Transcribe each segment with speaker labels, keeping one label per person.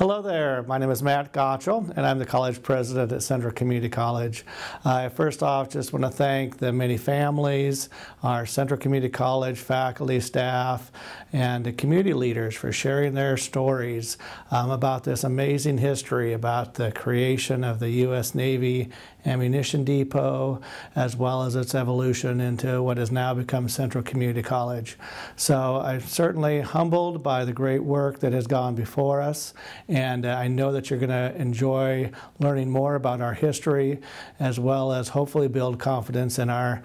Speaker 1: Hello there, my name is Matt Gottschall and I'm the college president at Central Community College. First off, just want to thank the many families, our Central Community College faculty, staff, and the community leaders for sharing their stories about this amazing history about the creation of the U.S. Navy Ammunition Depot, as well as its evolution into what has now become Central Community College. So I'm certainly humbled by the great work that has gone before us, and I know that you're going to enjoy learning more about our history, as well as hopefully build confidence in our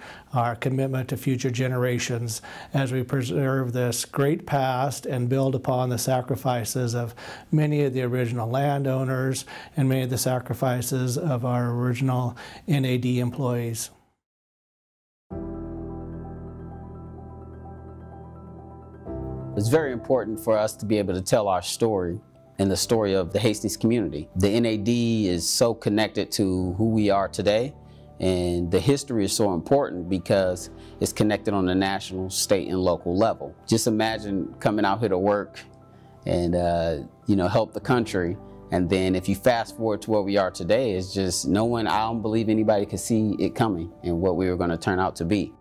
Speaker 1: commitment to future generations as we preserve this great past and build upon the sacrifices of many of the original landowners and many of the sacrifices of our original NAD employees.
Speaker 2: It's very important for us to be able to tell our story and the story of the Hastings community. The NAD is so connected to who we are today, and the history is so important because it's connected on the national, state, and local level. Just imagine coming out here to work and help the country. And then if you fast forward to where we are today, it's just no one, I don't believe anybody could see it coming and what we were going to turn out to be.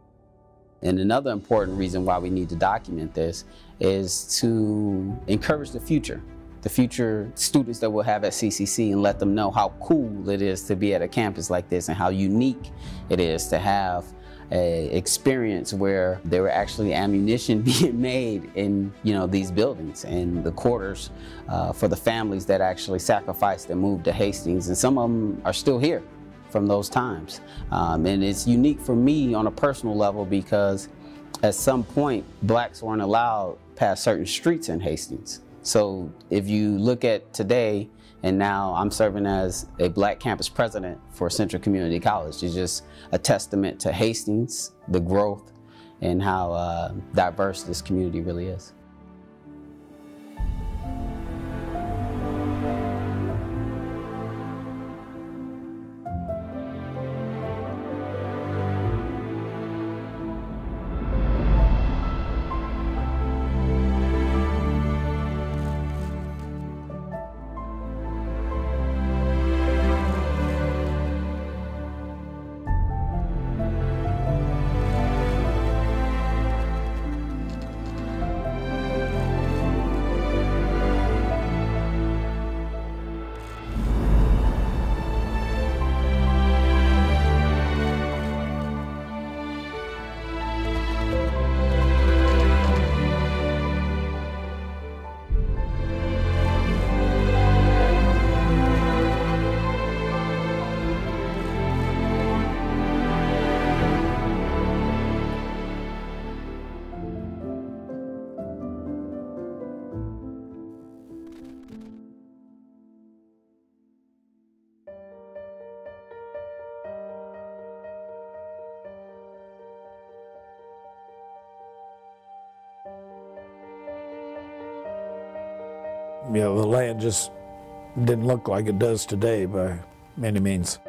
Speaker 2: And another important reason why we need to document this is to encourage the future students that we'll have at CCC, and let them know how cool it is to be at a campus like this and how unique it is to have an experience where there were actually ammunition being made in these buildings and the quarters for the families that actually sacrificed and moved to Hastings, and some of them are still here from those times. And it's unique for me on a personal level because at some point blacks weren't allowed past certain streets in Hastings. So if you look at today, and now I'm serving as a black campus president for Central Community College, it's just a testament to Hastings, the growth, and how diverse this community really is.
Speaker 3: The land just didn't look like it does today by many means.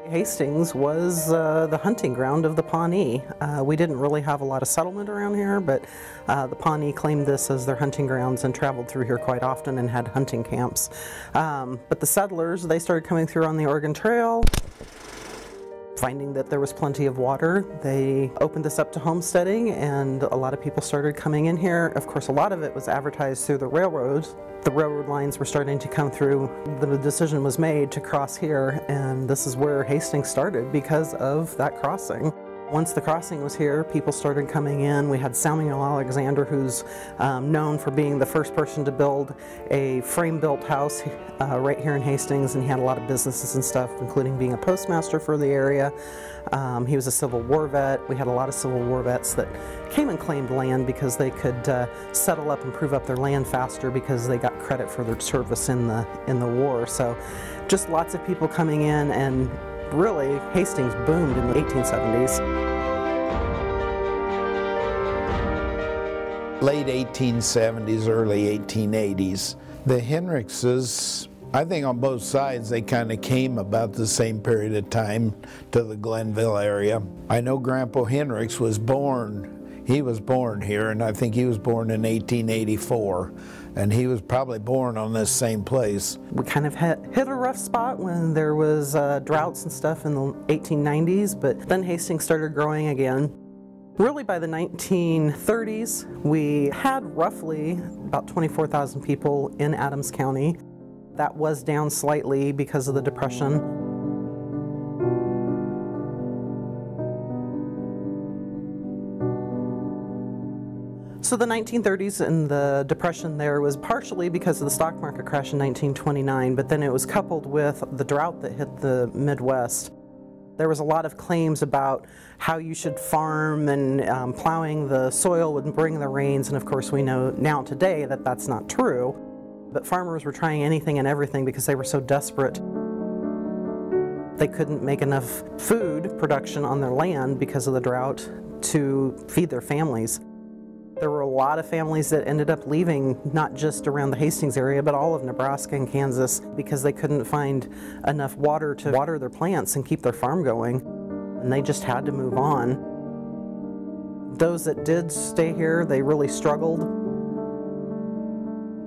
Speaker 4: Hastings was the hunting ground of the Pawnee. We didn't really have a lot of settlement around here, but the Pawnee claimed this as their hunting grounds and traveled through here quite often and had hunting camps. But the settlers, they started coming through on the Oregon Trail. Finding that there was plenty of water, they opened this up to homesteading, and a lot of people started coming in here. Of course, a lot of it was advertised through the railroads. The railroad lines were starting to come through. The decision was made to cross here, and this is where Hastings started because of that crossing. Once the crossing was here, people started coming in. We had Samuel Alexander, who's known for being the first person to build a frame-built house right here in Hastings, and he had a lot of businesses and stuff, including being a postmaster for the area. He was a Civil War vet. We had a lot of Civil War vets that came and claimed land because they could settle up and prove up their land faster because they got credit for their service in the war. So just lots of people coming in, and really, Hastings boomed in the 1870s.
Speaker 3: Late 1870s, early 1880s. The Henrikses, I think on both sides, they kind of came about the same period of time to the Glenville area. I know Grandpa Henricks was born, he was born here, and I think he was born in 1884. and he was probably born on this same place.
Speaker 4: We kind of hit a rough spot when there was droughts and stuff in the 1890s, but then Hastings started growing again. Really by the 1930s, we had roughly about 24,000 people in Adams County. That was down slightly because of the Depression. So the 1930s and the Depression there was partially because of the stock market crash in 1929, but then it was coupled with the drought that hit the Midwest. There was a lot of claims about how you should farm, and plowing the soil would bring the rains, and of course we know now today that that's not true. But farmers were trying anything and everything because they were so desperate. They couldn't make enough food production on their land because of the drought to feed their families. There were a lot of families that ended up leaving, not just around the Hastings area, but all of Nebraska and Kansas, because they couldn't find enough water to water their plants and keep their farm going, and they just had to move on. Those that did stay here, they really struggled.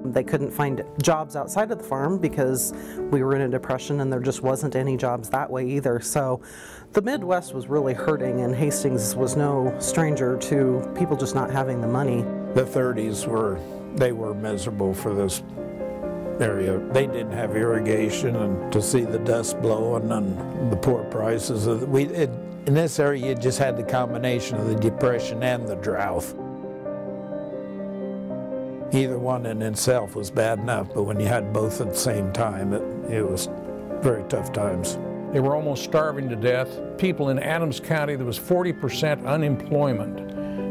Speaker 4: They couldn't find jobs outside of the farm because we were in a depression and there just wasn't any jobs that way either. So the Midwest was really hurting, and Hastings was no stranger to people just not having the money.
Speaker 3: The 30s were miserable for this area. They didn't have irrigation, and to see the dust blowing and the poor prices of in this area, you just had the combination of the Depression and the drought. Either one in itself was bad enough, but when you had both at the same time, it was very tough times.
Speaker 5: They were almost starving to death. People in Adams County, there was 40% unemployment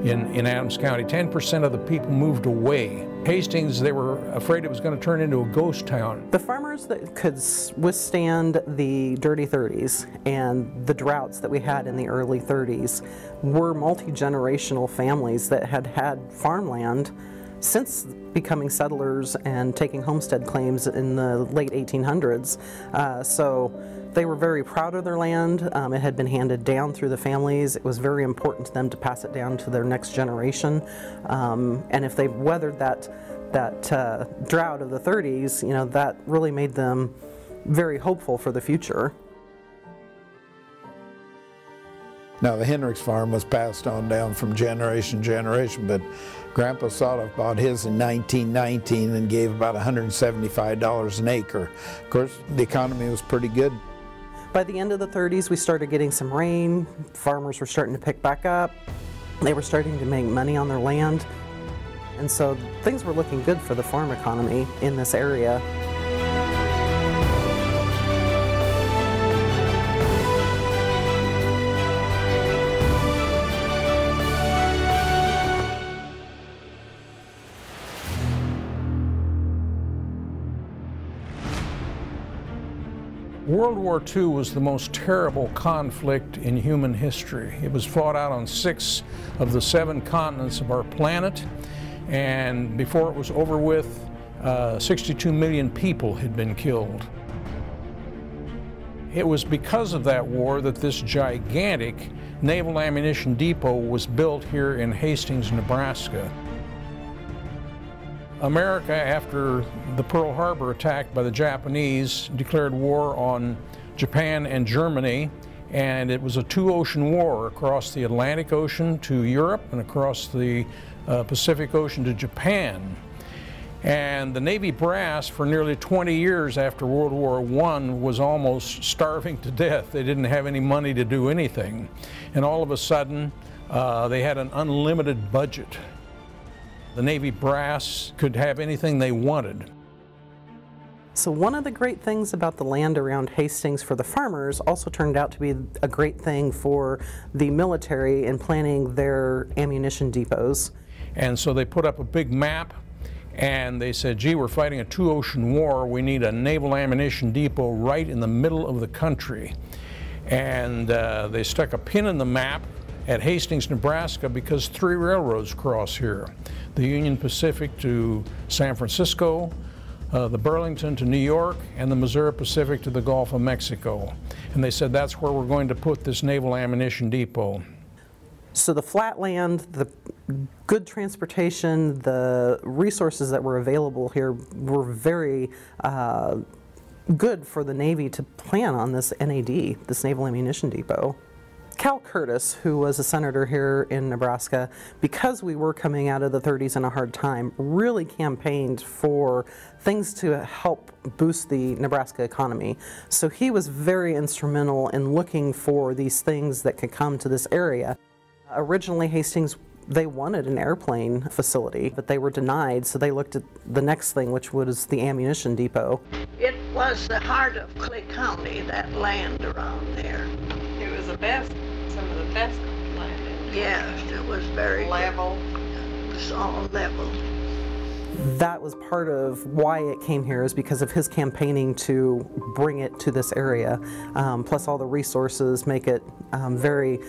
Speaker 5: in Adams County. 10% of the people moved away. Hastings, they were afraid it was going to turn into a ghost town.
Speaker 4: The farmers that could withstand the dirty 30s and the droughts that we had in the early 30s were multi-generational families that had had farmland since becoming settlers and taking homestead claims in the late 1800s. So they were very proud of their land. It had been handed down through the families. It was very important to them to pass it down to their next generation. And if they weathered that drought of the 30s, you know, that really made them very hopeful for the future.
Speaker 3: Now, the Hendricks farm was passed on down from generation to generation, but Grandpa Sodoff bought his in 1919 and gave about $175 an acre. Of course, the economy was pretty good.
Speaker 4: By the end of the 30s, we started getting some rain. Farmers were starting to pick back up. They were starting to make money on their land. And so things were looking good for the farm economy in this area.
Speaker 5: World War II was the most terrible conflict in human history. It was fought out on 6 of the 7 continents of our planet, and before it was over with, 62 million people had been killed. It was because of that war that this gigantic Naval Ammunition Depot was built here in Hastings, Nebraska. America, after the Pearl Harbor attack by the Japanese, declared war on Japan and Germany, and it was a 2-ocean war across the Atlantic Ocean to Europe and across the Pacific Ocean to Japan. And the Navy brass, for nearly 20 years after World War I, was almost starving to death. They didn't have any money to do anything. And all of a sudden, they had an unlimited budget. The Navy brass could have anything they wanted.
Speaker 4: So one of the great things about the land around Hastings for the farmers also turned out to be a great thing for the military in planning their ammunition depots.
Speaker 5: And so they put up a big map, and they said, gee, we're fighting a 2-ocean war. We need a naval ammunition depot right in the middle of the country. And they stuck a pin in the map at Hastings, Nebraska, because 3 railroads cross here. The Union Pacific to San Francisco, the Burlington to New York, and the Missouri Pacific to the Gulf of Mexico. And they said that's where we're going to put this Naval Ammunition Depot.
Speaker 4: So the flat land, the good transportation, the resources that were available here were very good for the Navy to plan on this NAD, this Naval Ammunition Depot. Cal Curtis, who was a senator here in Nebraska, because we were coming out of the 30s in a hard time, really campaigned for things to help boost the Nebraska economy. So he was very instrumental in looking for these things that could come to this area. Originally, Hastings, they wanted an airplane facility, but they were denied, so they looked at the next thing, which was the ammunition depot.
Speaker 6: It was the heart of Clay County, that land around there.
Speaker 7: It was the best, some of the best land.
Speaker 6: Yes, it was very
Speaker 7: level.
Speaker 6: It was all level.
Speaker 4: That was part of why it came here, is because of his campaigning to bring it to this area. Plus all the resources make it very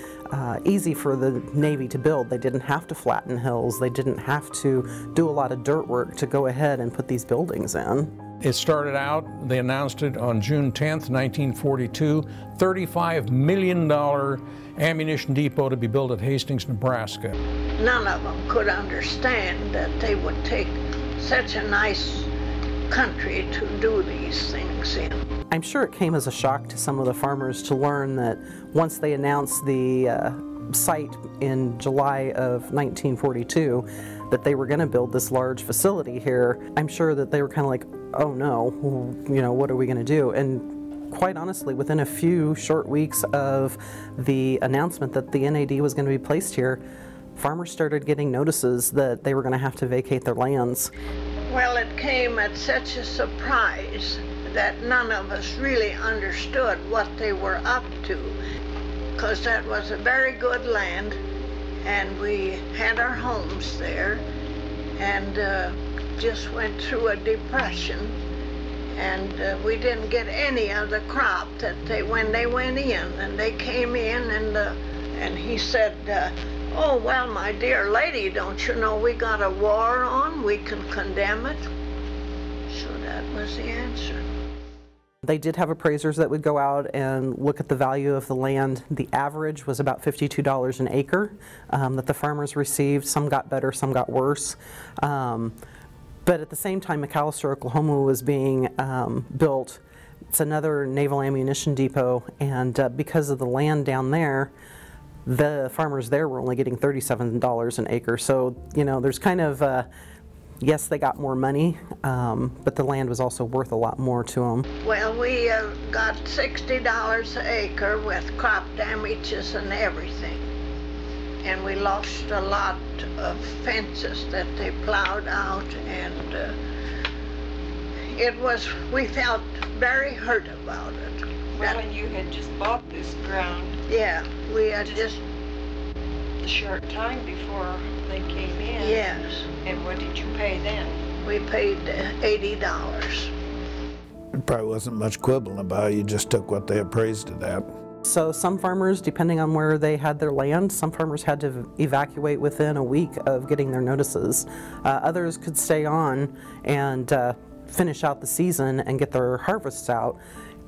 Speaker 4: easy for the Navy to build. They didn't have to flatten hills. They didn't have to do a lot of dirt work to go ahead and put these buildings in.
Speaker 5: It started out, they announced it on June 10th, 1942, $35 million ammunition depot to be built at Hastings, Nebraska.
Speaker 6: None of them could understand that they would take such a nice country to do these things in.
Speaker 4: I'm sure it came as a shock to some of the farmers to learn that once they announced the site in July of 1942, that they were going to build this large facility here. I'm sure that they were kind of like, oh no, you know, what are we going to do? And quite honestly, within a few short weeks of the announcement that the NAD was going to be placed here, farmers started getting notices that they were going to have to vacate their lands.
Speaker 6: Well, it came at such a surprise that none of us really understood what they were up to, because that was a very good land, and we had our homes there, and just went through a depression, and we didn't get any of the crop that when they went in, and they came in, and he said, oh, well, my dear lady, don't you know we got a war on? We can condemn it. So that was the answer.
Speaker 4: They did have appraisers that would go out and look at the value of the land. The average was about $52 an acre that the farmers received. Some got better, some got worse. But at the same time, McAllister, Oklahoma was being built. It's another naval ammunition depot, and because of the land down there, the farmers there were only getting $37 an acre. So, you know, there's kind of, yes, they got more money, but the land was also worth a lot more to them.
Speaker 6: Well, we got $60 an acre with crop damages and everything. And we lost a lot of fences that they plowed out, and we felt very hurt about it.
Speaker 7: Well, and you had just bought this ground.
Speaker 6: Yeah, we had just
Speaker 7: a short time before they came in.
Speaker 6: Yes.
Speaker 7: And what did you pay then?
Speaker 6: We paid $80.
Speaker 3: It probably wasn't much quibbling about it. You just took what they appraised it at.
Speaker 4: So some farmers, depending on where they had their land, some farmers had to evacuate within a week of getting their notices. Others could stay on and finish out the season and get their harvests out.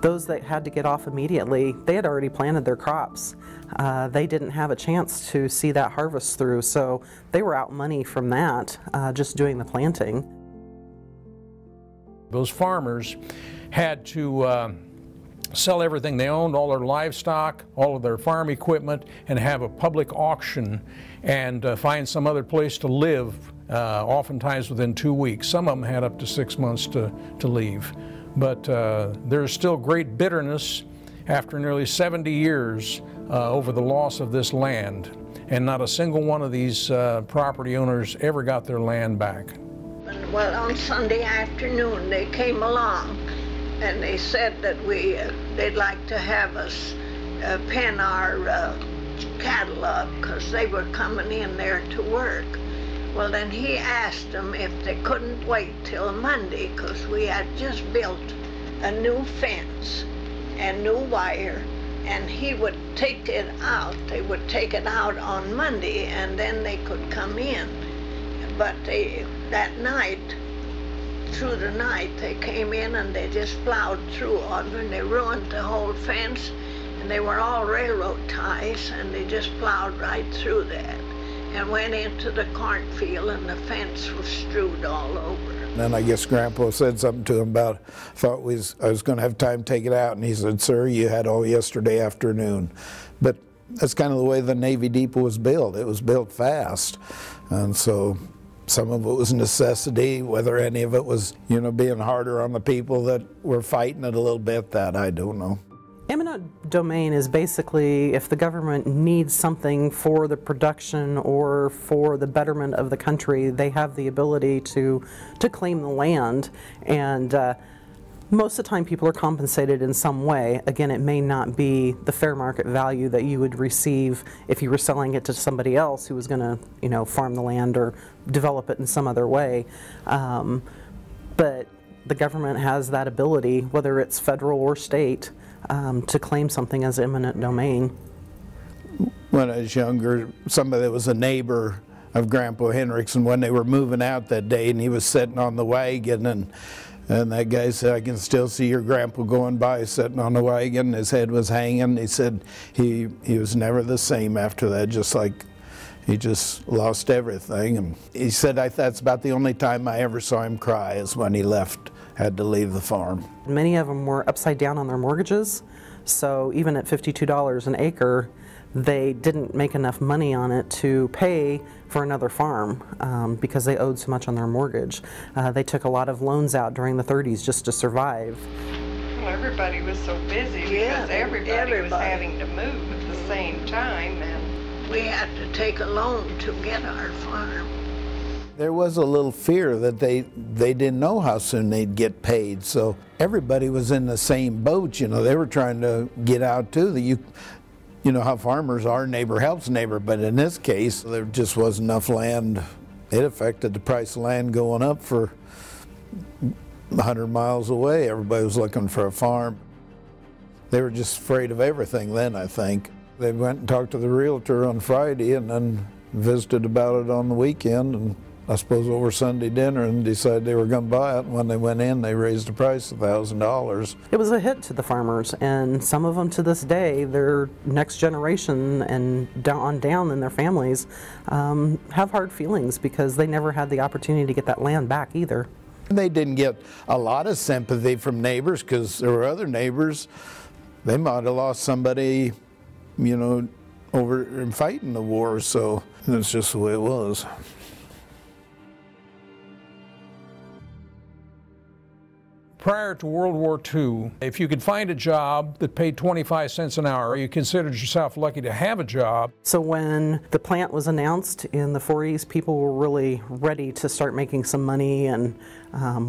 Speaker 4: Those that had to get off immediately, they had already planted their crops. They didn't have a chance to see that harvest through, so they were out money from that, just doing the planting.
Speaker 5: Those farmers had to sell everything they owned, all their livestock, all of their farm equipment, and have a public auction and find some other place to live, oftentimes within 2 weeks. Some of them had up to 6 months to leave. But there's still great bitterness after nearly 70 years over the loss of this land, and not a single one of these property owners ever got their land back.
Speaker 6: Well, on Sunday afternoon they came along and they said that they'd like to have us pen our cattle up because they were coming in there to work. Well, then he asked them if they couldn't wait till Monday because we had just built a new fence and new wire, and he would take it out. They would take it out on Monday and then they could come in. But that night, through the night, they came in and they just plowed through on and they ruined the whole fence, and they were all railroad ties, and they just plowed right through that and went into the cornfield, and the fence was strewed all over.
Speaker 3: Then I guess Grandpa said something to him about, I was going to have time to take it out, and he said, "Sir, you had all yesterday afternoon." But that's kind of the way the Navy Depot was built. It was built fast, and so some of it was necessity. Whether any of it was, being harder on the people that were fighting it a little bit, that I don't know.
Speaker 4: Eminent domain is basically if the government needs something for the production or for the betterment of the country, they have the ability to claim the land, and most of the time people are compensated in some way. Again, it may not be the fair market value that you would receive if you were selling it to somebody else who was going to, farm the land or develop it in some other way. But the government has that ability, whether it's federal or state, to claim something as eminent domain.
Speaker 3: When I was younger, somebody that was a neighbor of Grandpa Henriksen, when they were moving out that day, and he was sitting on the wagon, and that guy said, "I can still see your grandpa going by sitting on the wagon." His head was hanging. He said he was never the same after that, just like he just lost everything. And he said, that's about the only time I ever saw him cry, is when he had to leave the farm.
Speaker 4: Many of them were upside down on their mortgages, so even at $52 an acre, they didn't make enough money on it to pay for another farm because they owed so much on their mortgage. They took a lot of loans out during the 30s just to survive.
Speaker 7: Well, everybody was so busy because everybody was having to move at the same time, and
Speaker 6: we had to take a loan to get our farm.
Speaker 3: There was a little fear that they didn't know how soon they'd get paid, so everybody was in the same boat. They were trying to get out too. You know how farmers are, neighbor helps neighbor, but in this case, there just wasn't enough land. It affected the price of land going up for 100 miles away. Everybody was looking for a farm. They were just afraid of everything then, I think. They went and talked to the realtor on Friday and then visited about it on the weekend, and I suppose over Sunday dinner, and decided they were going to buy it. And when they went in, they raised the price $1,000.
Speaker 4: It was a hit to the farmers, and some of them to this day, their next generation and on down in their families have hard feelings because they never had the opportunity to get that land back either.
Speaker 3: They didn't get a lot of sympathy from neighbors because there were other neighbors. They might have lost somebody, over in fighting the war, so that's just the way it was.
Speaker 5: Prior to World War II, if you could find a job that paid 25 cents an hour, you considered yourself lucky to have a job.
Speaker 4: So when the plant was announced in the 40s, people were really ready to start making some money and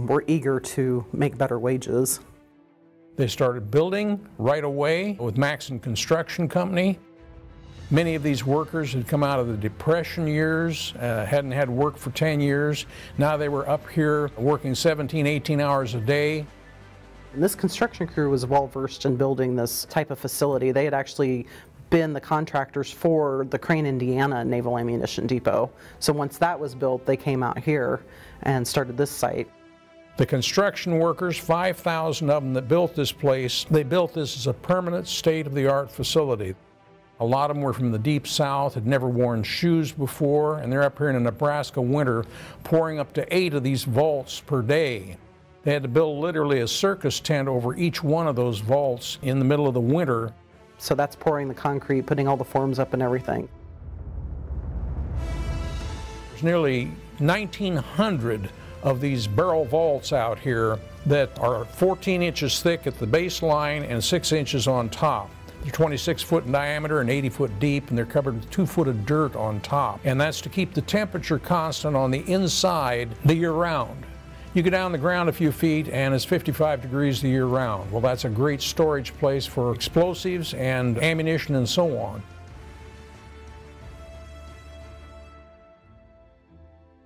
Speaker 4: were eager to make better wages.
Speaker 5: They started building right away with Maxon Construction Company. Many of these workers had come out of the Depression years, hadn't had work for 10 years. Now they were up here working 17, 18 hours a day.
Speaker 4: And this construction crew was well versed in building this type of facility. They had actually been the contractors for the Crane, Indiana Naval Ammunition Depot. So once that was built, they came out here and started this site.
Speaker 5: The construction workers, 5,000 of them that built this place, they built this as a permanent state-of-the-art facility. A lot of them were from the deep south, had never worn shoes before, and they're up here in a Nebraska winter pouring up to 8 of these vaults per day. They had to build literally a circus tent over each one of those vaults in the middle of the winter.
Speaker 4: So that's pouring the concrete, putting all the forms up and everything.
Speaker 5: There's nearly 1,900 of these barrel vaults out here that are 14 inches thick at the baseline and 6 inches on top. They're 26 foot in diameter and 80 foot deep, and they're covered with 2 foot of dirt on top. And that's to keep the temperature constant on the inside the year round. You go down the ground a few feet and it's 55 degrees the year round. Well, that's a great storage place for explosives and ammunition and so on.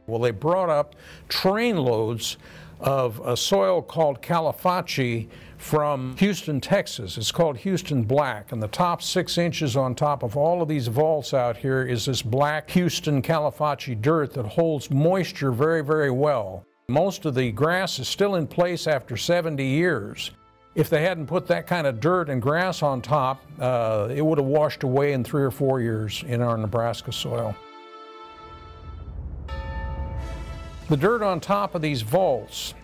Speaker 5: Well, they brought up train loads of a soil called Califachi from Houston, Texas. It's called Houston Black, and the top 6 inches on top of all of these vaults out here is this black Houston Califachi dirt that holds moisture very, very well. Most of the grass is still in place after 70 years. If they hadn't put that kind of dirt and grass on top, it would have washed away in 3 or 4 years in our Nebraska soil. The dirt on top of these vaults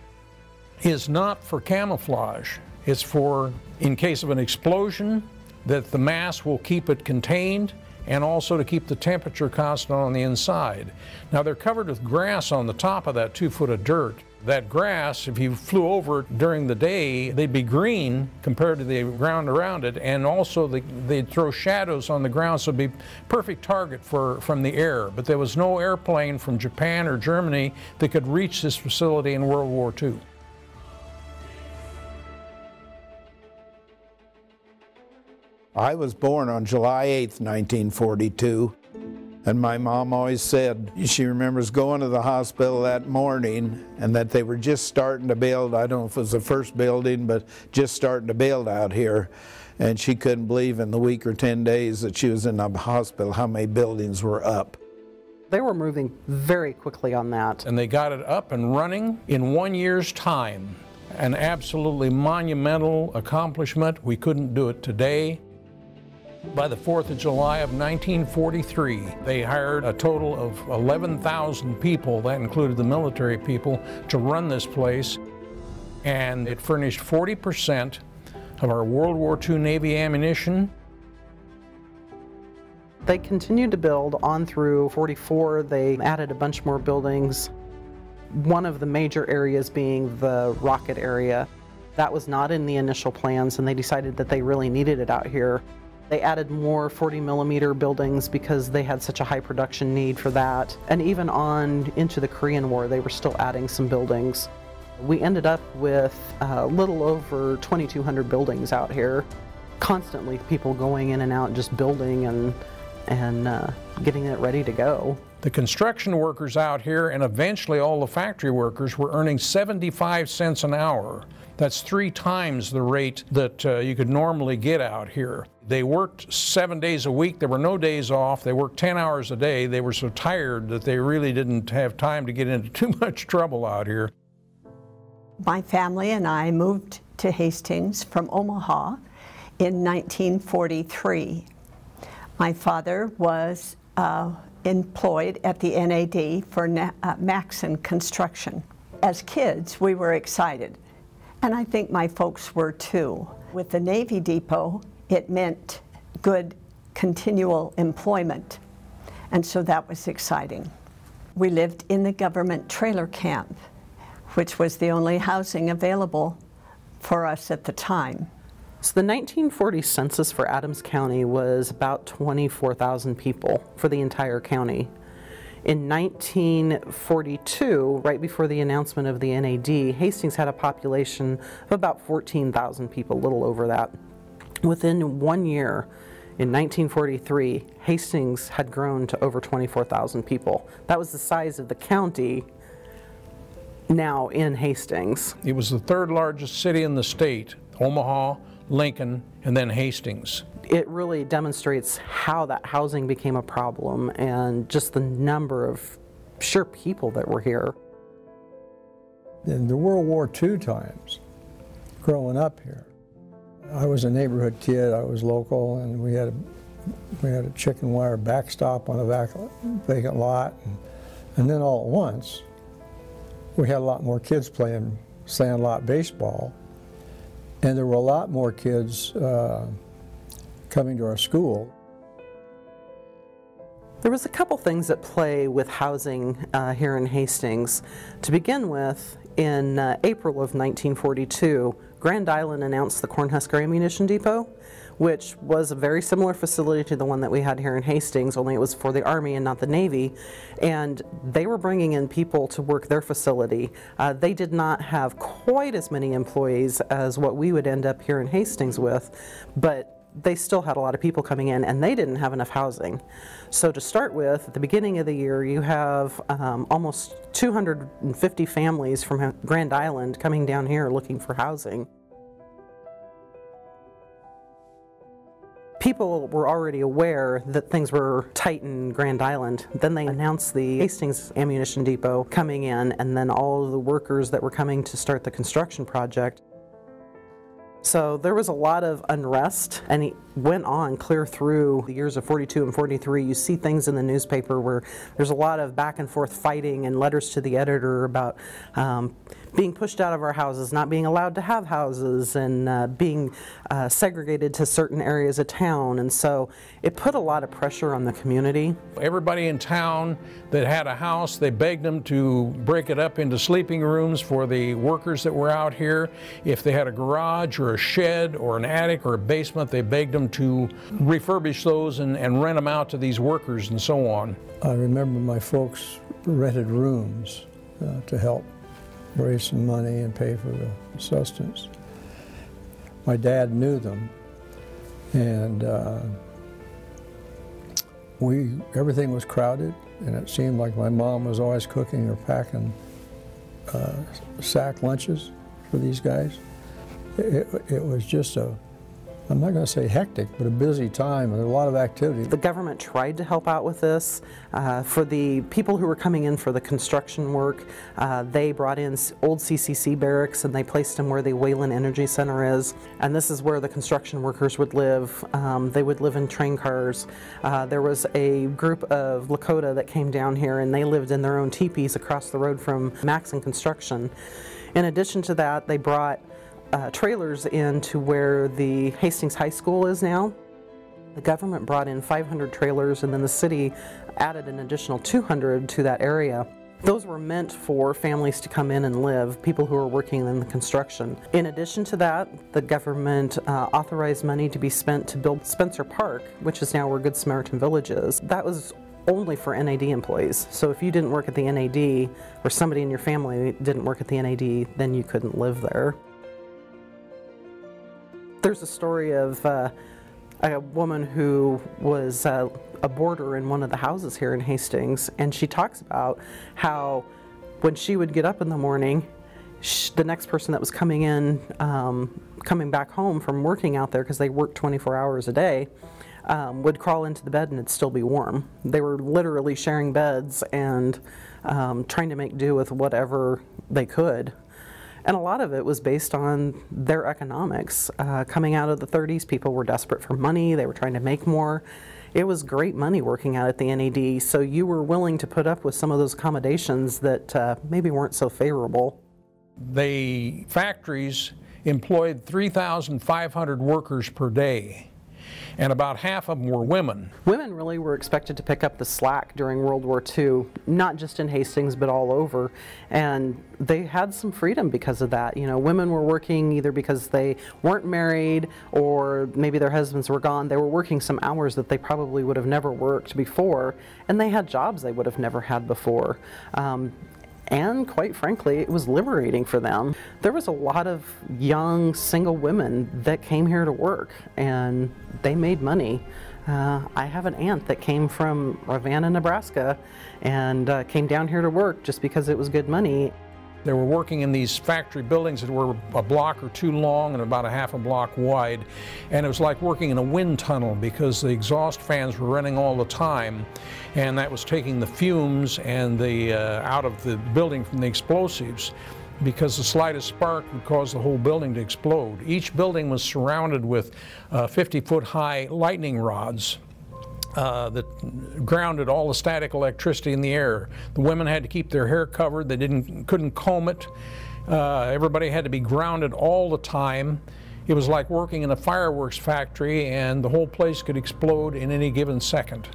Speaker 5: is not for camouflage. It's for, in case of an explosion, that the mass will keep it contained, and also to keep the temperature constant on the inside. Now they're covered with grass on the top of that 2 foot of dirt. That grass, if you flew over it during the day, they'd be green compared to the ground around it, and also they'd throw shadows on the ground, so it'd be perfect target from the air. But there was no airplane from Japan or Germany that could reach this facility in World War II.
Speaker 3: I was born on July 8th, 1942, and my mom always said she remembers going to the hospital that morning and that they were just starting to build, I don't know if it was the first building, but just starting to build out here. And she couldn't believe in the week or 10 days that she was in the hospital how many buildings were up.
Speaker 4: They were moving very quickly on that.
Speaker 5: And they got it up and running in 1 year's time. An absolutely monumental accomplishment. We couldn't do it today. By the 4th of July of 1943, they hired a total of 11,000 people, that included the military people, to run this place. And it furnished 40% of our World War II Navy ammunition.
Speaker 4: They continued to build on through 44. They added a bunch more buildings. One of the major areas being the rocket area. That was not in the initial plans, and they decided that they really needed it out here. They added more 40mm buildings because they had such a high production need for that. And even on into the Korean War, they were still adding some buildings. We ended up with a little over 2,200 buildings out here. Constantly people going in and out, just building and getting it ready to go.
Speaker 5: The construction workers out here, and eventually all the factory workers, were earning 75 cents an hour. That's 3 times the rate that you could normally get out here. They worked 7 days a week. There were no days off. They worked 10 hours a day. They were so tired that they really didn't have time to get into too much trouble out here.
Speaker 8: My family and I moved to Hastings from Omaha in 1943. My father was employed at the NAD for Maxon Construction. As kids, we were excited, and I think my folks were too. With the Navy Depot, it meant good continual employment, and so that was exciting. We lived in the government trailer camp, which was the only housing available for us at the time.
Speaker 4: So the 1940 census for Adams County was about 24,000 people for the entire county. In 1942, right before the announcement of the NAD, Hastings had a population of about 14,000 people, a little over that. Within 1 year, in 1943, Hastings had grown to over 24,000 people. That was the size of the county now in Hastings.
Speaker 5: It was the 3rd largest city in the state, Omaha, Lincoln, and then Hastings.
Speaker 4: It really demonstrates how that housing became a problem and just the number of sheer people that were here.
Speaker 9: In the World War II times, growing up here, I was a neighborhood kid, I was local, and we had a chicken wire backstop on a vacant lot, and then all at once, we had a lot more kids playing sandlot baseball, and there were a lot more kids coming to our school.
Speaker 4: There was a couple things at play with housing here in Hastings. To begin with, in April of 1942, Grand Island announced the Cornhusker Ammunition Depot, which was a very similar facility to the one that we had here in Hastings, only it was for the Army and not the Navy, and they were bringing in people to work their facility. They did not have quite as many employees as what we would end up here in Hastings with, but they still had a lot of people coming in, and they didn't have enough housing. So to start with, at the beginning of the year, you have almost 250 families from Grand Island coming down here looking for housing. People were already aware that things were tight in Grand Island. Then they announced the Hastings Ammunition Depot coming in, and then all of the workers that were coming to start the construction project. So there was a lot of unrest, and it went on clear through the years of 42 and 43. You see things in the newspaper where there's a lot of back and forth fighting and letters to the editor about being pushed out of our houses, not being allowed to have houses, and being segregated to certain areas of town. And so it put a lot of pressure on the community.
Speaker 5: Everybody in town that had a house, they begged them to break it up into sleeping rooms for the workers that were out here. If they had a garage or a shed or an attic or a basement, they begged them to refurbish those and rent them out to these workers and so on.
Speaker 9: I remember my folks rented rooms to help raise some money and pay for the sustenance. My dad knew them, and everything was crowded, and it seemed like my mom was always cooking or packing sack lunches for these guys. It was just I'm not going to say hectic, but a busy time, and a lot of activity.
Speaker 4: The government tried to help out with this. For the people who were coming in for the construction work, they brought in old CCC barracks and they placed them where the Wayland Energy Center is. And this is where the construction workers would live. They would live in train cars. There was a group of Lakota that came down here, and they lived in their own teepees across the road from Maxon Construction. In addition to that, they brought trailers into where the Hastings High School is now. The government brought in 500 trailers, and then the city added an additional 200 to that area. Those were meant for families to come in and live, people who are working in the construction. In addition to that, the government authorized money to be spent to build Spencer Park, which is now where Good Samaritan Village is. That was only for NAD employees. So if you didn't work at the NAD, or somebody in your family didn't work at the NAD, then you couldn't live there. There's a story of a woman who was a boarder in one of the houses here in Hastings, and she talks about how when she would get up in the morning, the next person that was coming in, coming back home from working out there, because they worked 24 hours a day, would crawl into the bed and it'd still be warm. They were literally sharing beds and trying to make do with whatever they could. And a lot of it was based on their economics. Coming out of the 30s, people were desperate for money. They were trying to make more. It was great money working out at the NAD, so you were willing to put up with some of those accommodations that maybe weren't so favorable.
Speaker 5: The factories employed 3,500 workers per day, and about half of them were women.
Speaker 4: Women really were expected to pick up the slack during World War II, not just in Hastings, but all over. And they had some freedom because of that. You know, women were working either because they weren't married or maybe their husbands were gone. They were working some hours that they probably would have never worked before, and they had jobs they would have never had before. And quite frankly, it was liberating for them. There was a lot of young single women that came here to work, and they made money. I have an aunt that came from Ravenna, Nebraska, and came down here to work just because it was good money.
Speaker 5: They were working in these factory buildings that were a block or two long and about a half a block wide. And it was like working in a wind tunnel because the exhaust fans were running all the time. And that was taking the fumes and the out of the building from the explosives, because the slightest spark would cause the whole building to explode. Each building was surrounded with 50-foot high lightning rods that grounded all the static electricity in the air. The women had to keep their hair covered. They couldn't comb it. Everybody had to be grounded all the time. It was like working in a fireworks factory, and the whole place could explode in any given second.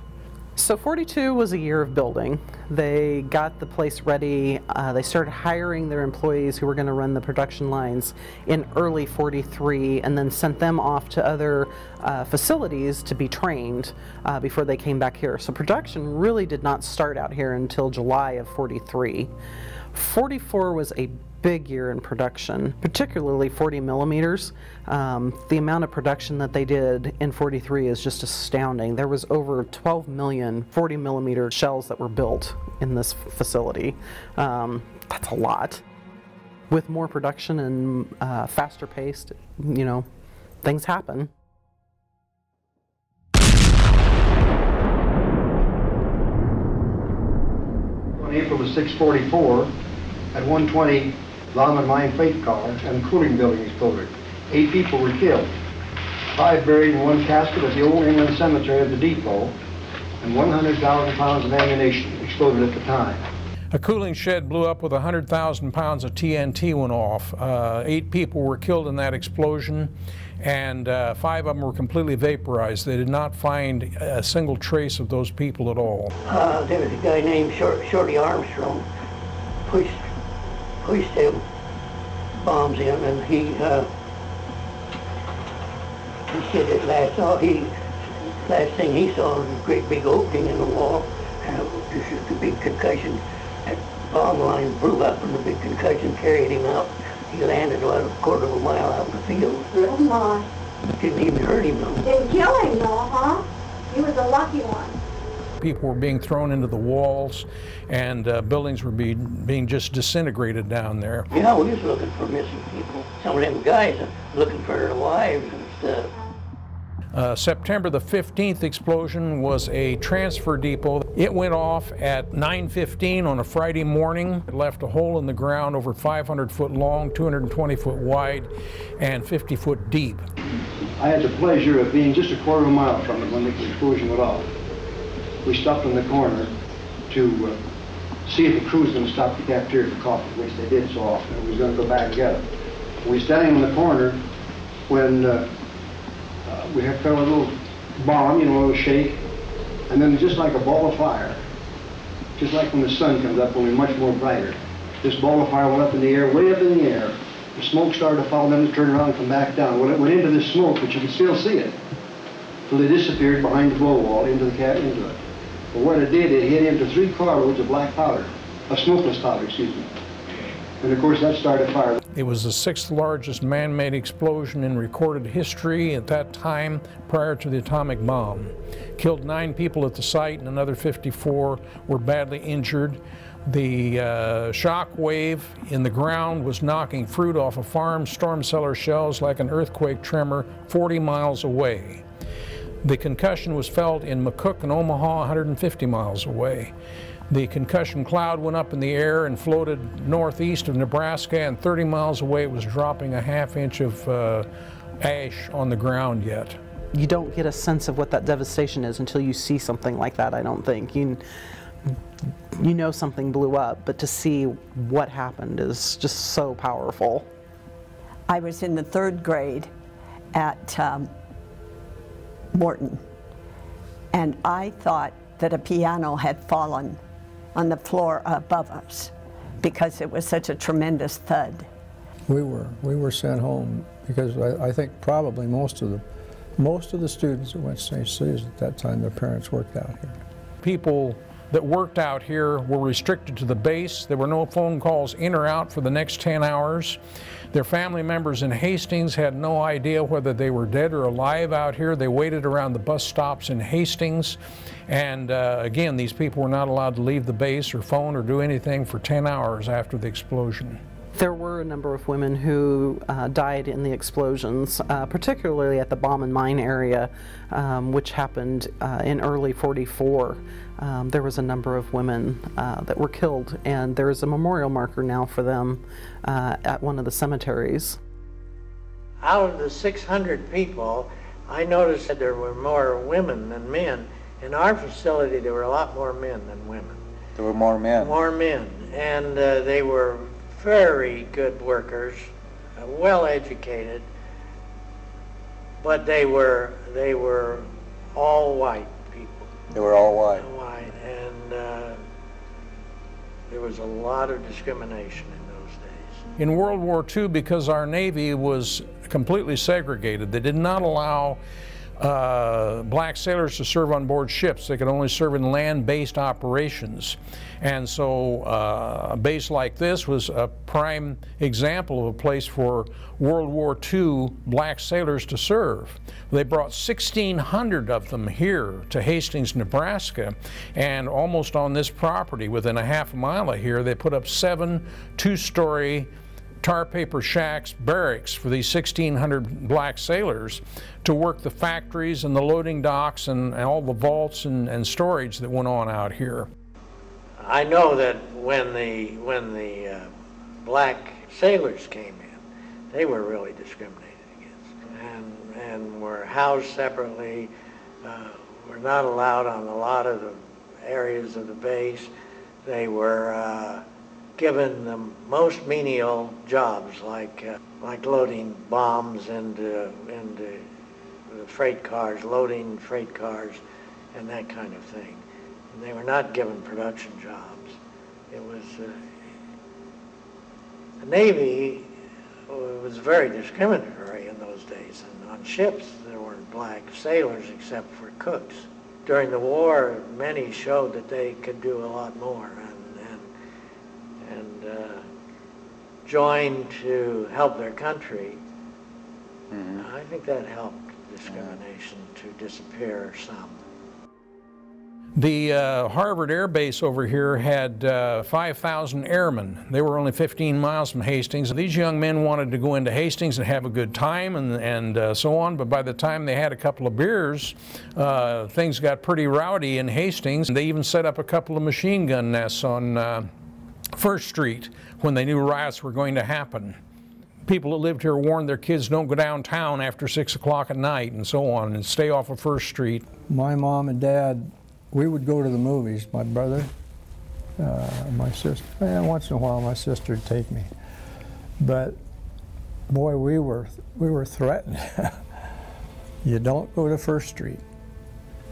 Speaker 4: So 42 was a year of building. They got the place ready. They started hiring their employees who were going to run the production lines in early 43, and then sent them off to other facilities to be trained before they came back here. So production really did not start out here until July of 43. 44 was a big year in production, particularly 40 millimeters. The amount of production that they did in 43 is just astounding. There was over 12 million 40 millimeter shells that were built in this facility. That's a lot. With more production and faster paced, you know, things happen.
Speaker 10: On April of 644, at 1:20, Longman Mine freight car and cooling building exploded. 8 people were killed. 5 buried in one casket at the old England cemetery of the depot, and 100,000 pounds of ammunition exploded at the time.
Speaker 5: A cooling shed blew up with 100,000 pounds of TNT went off. 8 people were killed in that explosion, and 5 of them were completely vaporized. They did not find a single trace of those people at all.
Speaker 11: There was a guy named Shorty Armstrong pushed them bombs in, and he said that last thing he saw was a great big opening in the wall, and it was just a big concussion. That bomb line blew up, and the big concussion carried him out. He landed about a quarter of a mile out in the field.
Speaker 12: Oh my.
Speaker 11: Didn't even hurt him though.
Speaker 12: Didn't kill him though, huh? He was a lucky one.
Speaker 5: People were being thrown into the walls, and buildings were being just disintegrated down there.
Speaker 11: Yeah, we was looking for missing people. Some of them guys are looking for their wives and stuff.
Speaker 5: September the 15th explosion was a transfer depot. It went off at 9:15 on a Friday morning. It left a hole in the ground over 500 foot long, 220 foot wide, and 50 foot deep.
Speaker 10: I had the pleasure of being just a quarter of a mile from it when the explosion went off. We stopped in the corner to see if the crew was going to stop the cafeteria for coffee, which they did so often, and we was going to go back and get it. We were standing in the corner when we had felt a little bomb, you know, a little shake, and then just like a ball of fire, just like when the sun comes up, only much more brighter. This ball of fire went up in the air, way up in the air. The smoke started to follow them to turn around and come back down. Well, it went into the smoke, but you could still see it. So they disappeared behind the blow wall into it. But what it did, it hit into 3 carloads of black powder, smokeless powder, excuse me. And of course that started fire.
Speaker 5: It was the 6th largest man-made explosion in recorded history at that time prior to the atomic bomb. Killed 9 people at the site and another 54 were badly injured. The shock wave in the ground was knocking fruit off of farm storm cellar shells like an earthquake tremor 40 miles away. The concussion was felt in McCook and Omaha 150 miles away. The concussion cloud went up in the air and floated northeast of Nebraska, and 30 miles away it was dropping a ½ inch of ash on the ground yet.
Speaker 4: You don't get a sense of what that devastation is until you see something like that, I don't think. You know something blew up, but to see what happened is just so powerful.
Speaker 8: I was in the 3rd grade at Morton, and I thought that a piano had fallen on the floor above us because it was such a tremendous thud.
Speaker 9: We were sent home because I think probably most of the students that went to St. C's at that time, their parents worked out here.
Speaker 5: People that worked out here were restricted to the base. There were no phone calls in or out for the next 10 hours. Their family members in Hastings had no idea whether they were dead or alive out here. They waited around the bus stops in Hastings. And again, these people were not allowed to leave the base or phone or do anything for 10 hours after the explosion.
Speaker 4: There were a number of women who died in the explosions, particularly at the bomb and mine area, which happened in early '44. There was a number of women that were killed, and there is a memorial marker now for them at one of the cemeteries.
Speaker 11: Out of the 600 people, I noticed that there were more women than men. In our facility, there were a lot more men than women.
Speaker 13: There were more men?
Speaker 11: More men, and they were very good workers, well educated, but they were all white people.
Speaker 13: They were all white.
Speaker 11: All white, and there was a lot of discrimination in those days.
Speaker 5: In World War II, because our Navy was completely segregated, they did not allow black sailors to serve on board ships. They could only serve in land-based operations. And so a base like this was a prime example of a place for World War II black sailors to serve. They brought 1,600 of them here to Hastings, Nebraska, and almost on this property, within a ½ mile of here, they put up 7 2-story tar paper shacks, barracks for these 1,600 black sailors to work the factories and the loading docks and all the vaults and storage that went on out here.
Speaker 11: I know that when the black sailors came in, they were really discriminated against.
Speaker 14: and were housed separately, were not allowed on a lot of the areas of the base. They were given the most menial jobs, like loading bombs into the freight cars, loading freight cars, and that kind of thing. And they were not given production jobs. It was the Navy was very discriminatory in those days, and on ships there weren't black sailors except for cooks. During the war, many showed that they could do a lot more and joined to help their country. I think that helped discrimination to disappear some.
Speaker 5: The Harvard Air Base over here had 5,000 airmen. They were only 15 miles from Hastings. These young men wanted to go into Hastings and have a good time and so on, but by the time they had a couple of beers, things got pretty rowdy in Hastings. They even set up a couple of machine gun nests on First Street when they knew riots were going to happen. People that lived here warned their kids don't go downtown after 6 o'clock at night and so on, and stay off of First Street.
Speaker 9: My mom and dad, we would go to the movies. My brother, my sister, and once in a while my sister would take me. But boy, we were threatened. You don't go to First Street.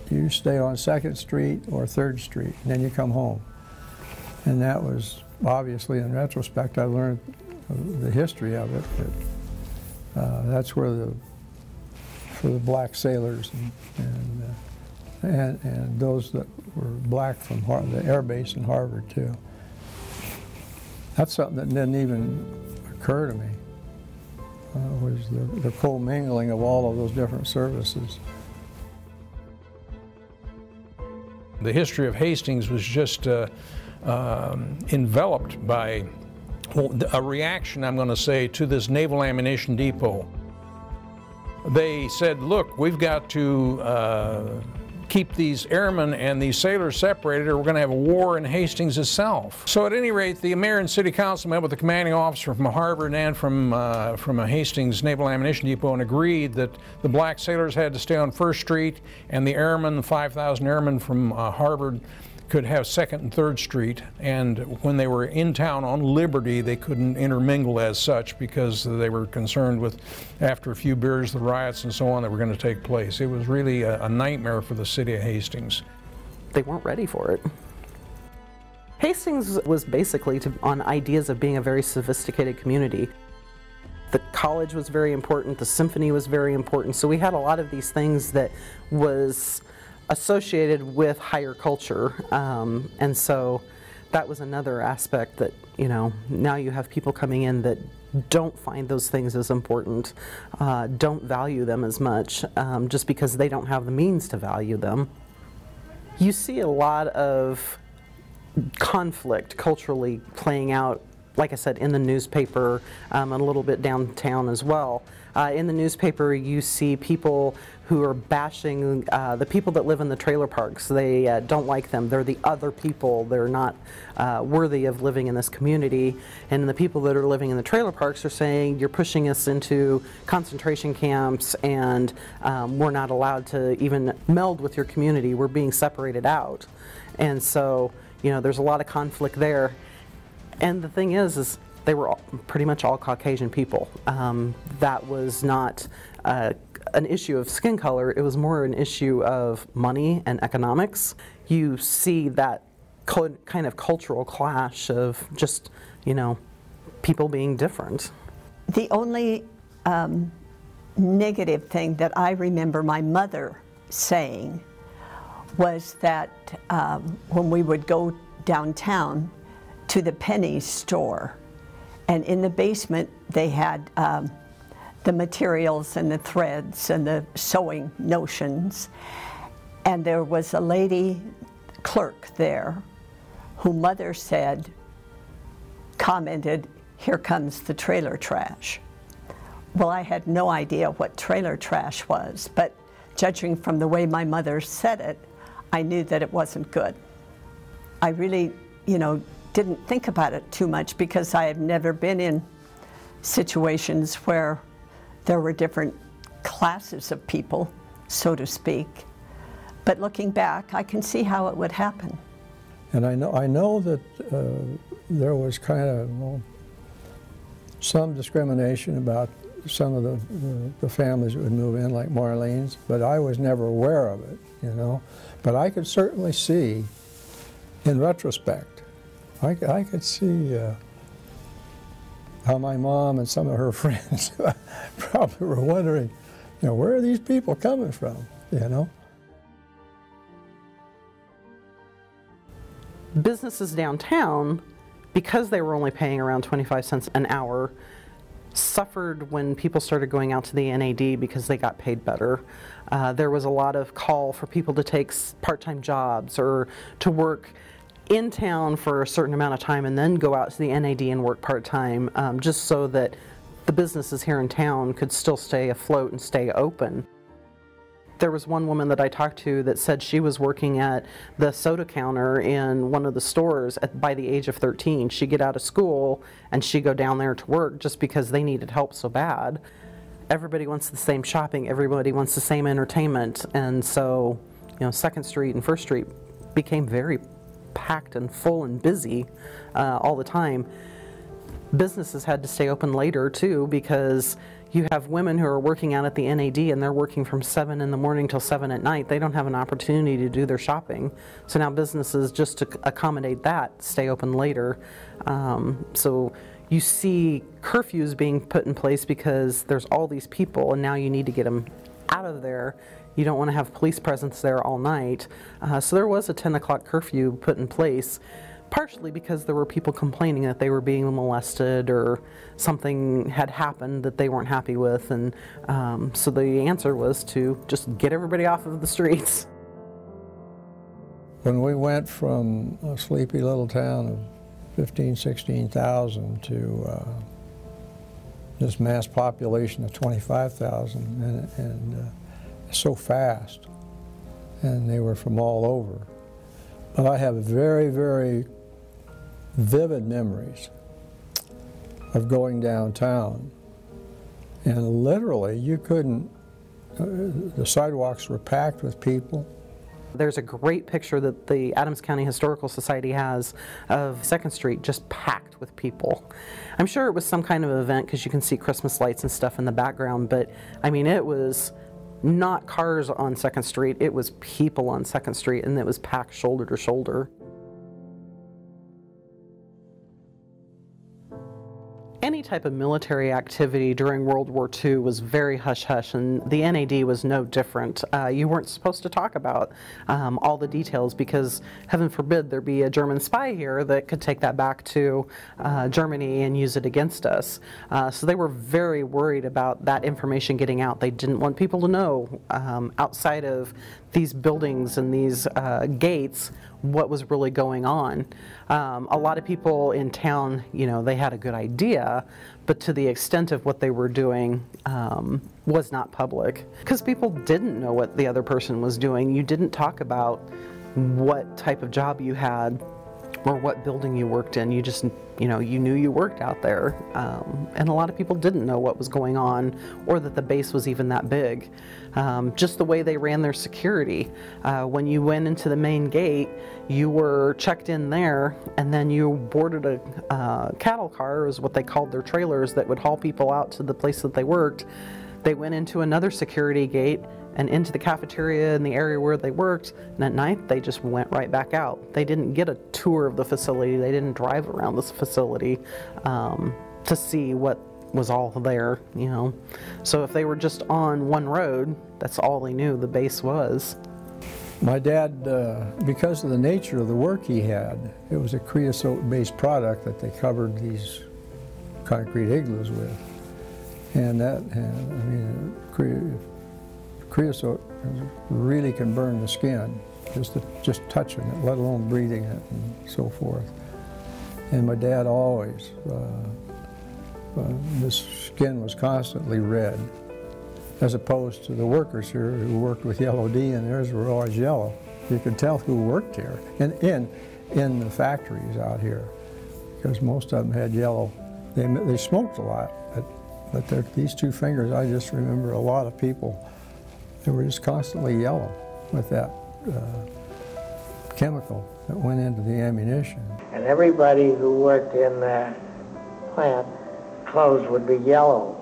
Speaker 9: You stay on 2nd Street or 3rd Street, and then you come home. And that was, obviously, in retrospect, I learned the history of it. But, that's where for the black sailors and those that were black from the air base in Harvard too. That's something that didn't even occur to me. Was the commingling of all of those different services.
Speaker 5: The history of Hastings was just enveloped by a reaction, I'm going to say, to this Naval Ammunition Depot. They said, look, we've got to keep these airmen and these sailors separated, or we're going to have a war in Hastings itself. So at any rate, the mayor and city council met with the commanding officer from Harvard and from a Hastings Naval Ammunition Depot and agreed that the black sailors had to stay on First Street, and the airmen, the 5,000 airmen from Harvard, could have 2nd and 3rd Street, and when they were in town on Liberty, they couldn't intermingle as such because they were concerned with, after a few beers, the riots and so on that were going to take place. It was really a nightmare for the city of Hastings.
Speaker 4: They weren't ready for it. Hastings was basically on ideas of being a very sophisticated community. The college was very important, the symphony was very important, so we had a lot of these things that was associated with higher culture, and so that was another aspect that, you know, now you have people coming in that don't find those things as important, don't value them as much, just because they don't have the means to value them. You see a lot of conflict culturally playing out, like I said, in the newspaper, and a little bit downtown as well. In the newspaper, you see people who are bashing the people that live in the trailer parks. They don't like them. They're the other people. They're not worthy of living in this community. And the people that are living in the trailer parks are saying, you're pushing us into concentration camps, and we're not allowed to even meld with your community. We're being separated out. And so, you know, there's a lot of conflict there. And the thing is they were pretty much all Caucasian people. That was not an issue of skin color. It was more an issue of money and economics. You see that kind of cultural clash of just, you know, people being different.
Speaker 8: The only negative thing that I remember my mother saying was that when we would go downtown to the penny store, and in the basement they had the materials and the threads and the sewing notions, and there was a lady clerk there who Mother said commented, "Here comes the trailer trash." Well, I had no idea what trailer trash was, but judging from the way my mother said it, I knew that it wasn't good. I really, you know, didn't think about it too much because I had never been in situations where there were different classes of people, so to speak. But looking back, I can see how it would happen.
Speaker 9: And I know that there was kind of, well, some discrimination about some of the families that would move in, like Marlene's, but I was never aware of it, you know. But I could certainly see, in retrospect, I could see how my mom and some of her friends probably were wondering, you know, where are these people coming from, you know?
Speaker 4: Businesses downtown, because they were only paying around 25 cents an hour, suffered when people started going out to the NAD because they got paid better. There was a lot of call for people to take part-time jobs or to work in town for a certain amount of time and then go out to the NAD and work part-time, just so that the businesses here in town could still stay afloat and stay open. There was one woman that I talked to that said she was working at the soda counter in one of the stores by the age of 13. She'd get out of school and she'd go down there to work just because they needed help so bad. Everybody wants the same shopping, everybody wants the same entertainment, and so, you know, 2nd Street and 1st Street became very packed and full and busy all the time. Businesses had to stay open later too, because you have women who are working out at the NAD and they're working from 7 in the morning till 7 at night. They don't have an opportunity to do their shopping. So now businesses, just to accommodate that, stay open later. So you see curfews being put in place because there's all these people and now you need to get them out of there. You don't want to have police presence there all night. So there was a 10 o'clock curfew put in place, partially because there were people complaining that they were being molested or something had happened that they weren't happy with, and so the answer was to just get everybody off of the streets.
Speaker 9: When we went from a sleepy little town of 15,000, 16,000 to this mass population of 25,000, and so fast, and they were from all over. But I have very, very vivid memories of going downtown, and literally you couldn't, the sidewalks were packed with people.
Speaker 4: There's a great picture that the Adams County Historical Society has of 2nd Street just packed with people. I'm sure it was some kind of event because you can see Christmas lights and stuff in the background, but I mean, it was not cars on 2nd Street, it was people on 2nd Street, and it was packed shoulder to shoulder. Any type of military activity during World War II was very hush-hush, and the NAD was no different. You weren't supposed to talk about all the details because, heaven forbid, there be a German spy here that could take that back to Germany and use it against us. So they were very worried about that information getting out. They didn't want people to know outside of these buildings and these gates what was really going on. A lot of people in town, you know, they had a good idea, but to the extent of what they were doing was not public. Because people didn't know what the other person was doing. You didn't talk about what type of job you had or what building you worked in. You just, you know, you knew you worked out there. And a lot of people didn't know what was going on or that the base was even that big. Just the way they ran their security. When you went into the main gate, you were checked in there, and then you boarded a cattle car, is what they called their trailers, that would haul people out to the place that they worked. They went into another security gate and into the cafeteria in the area where they worked, and at night they just went right back out. They didn't get a tour of the facility, they didn't drive around this facility to see what was all there, you know. So if they were just on one road, that's all they knew the base was.
Speaker 9: My dad, because of the nature of the work he had, it was a creosote-based product that they covered these concrete igloos with. And that, I mean, creosote really can burn the skin, just touching it, let alone breathing it and so forth. And my dad always, his skin was constantly red, as opposed to the workers here who worked with yellow D, and theirs were always yellow. You could tell who worked here, and in the factories out here, because most of them had yellow. They smoked a lot, but But these two fingers, I just remember a lot of people, they were just constantly yellow with that chemical that went into the ammunition.
Speaker 14: And everybody who worked in that plant, clothes would be yellow,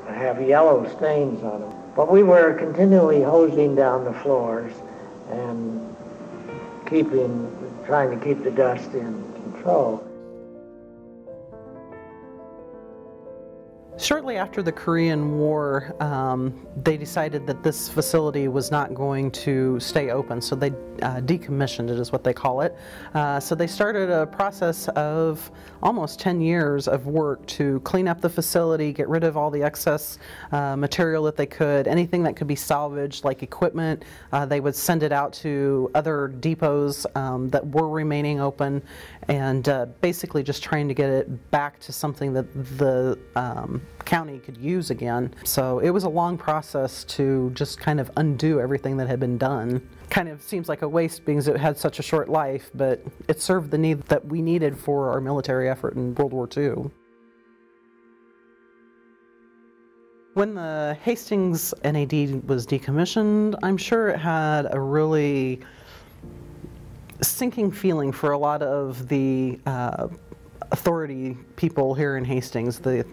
Speaker 14: and have yellow stains on them. But we were continually hosing down the floors and trying to keep the dust in control.
Speaker 4: Shortly after the Korean War, they decided that this facility was not going to stay open, so they decommissioned it, is what they call it. So they started a process of almost 10 years of work to clean up the facility, get rid of all the excess material that they could, anything that could be salvaged, like equipment. They would send it out to other depots that were remaining open, and basically just trying to get it back to something that the county could use again. So it was a long process to just kind of undo everything that had been done. Kind of seems like a waste because it had such a short life, but it served the need that we needed for our military effort in World War II. When the Hastings NAD was decommissioned, I'm sure it had a really sinking feeling for a lot of the authority people here in Hastings, the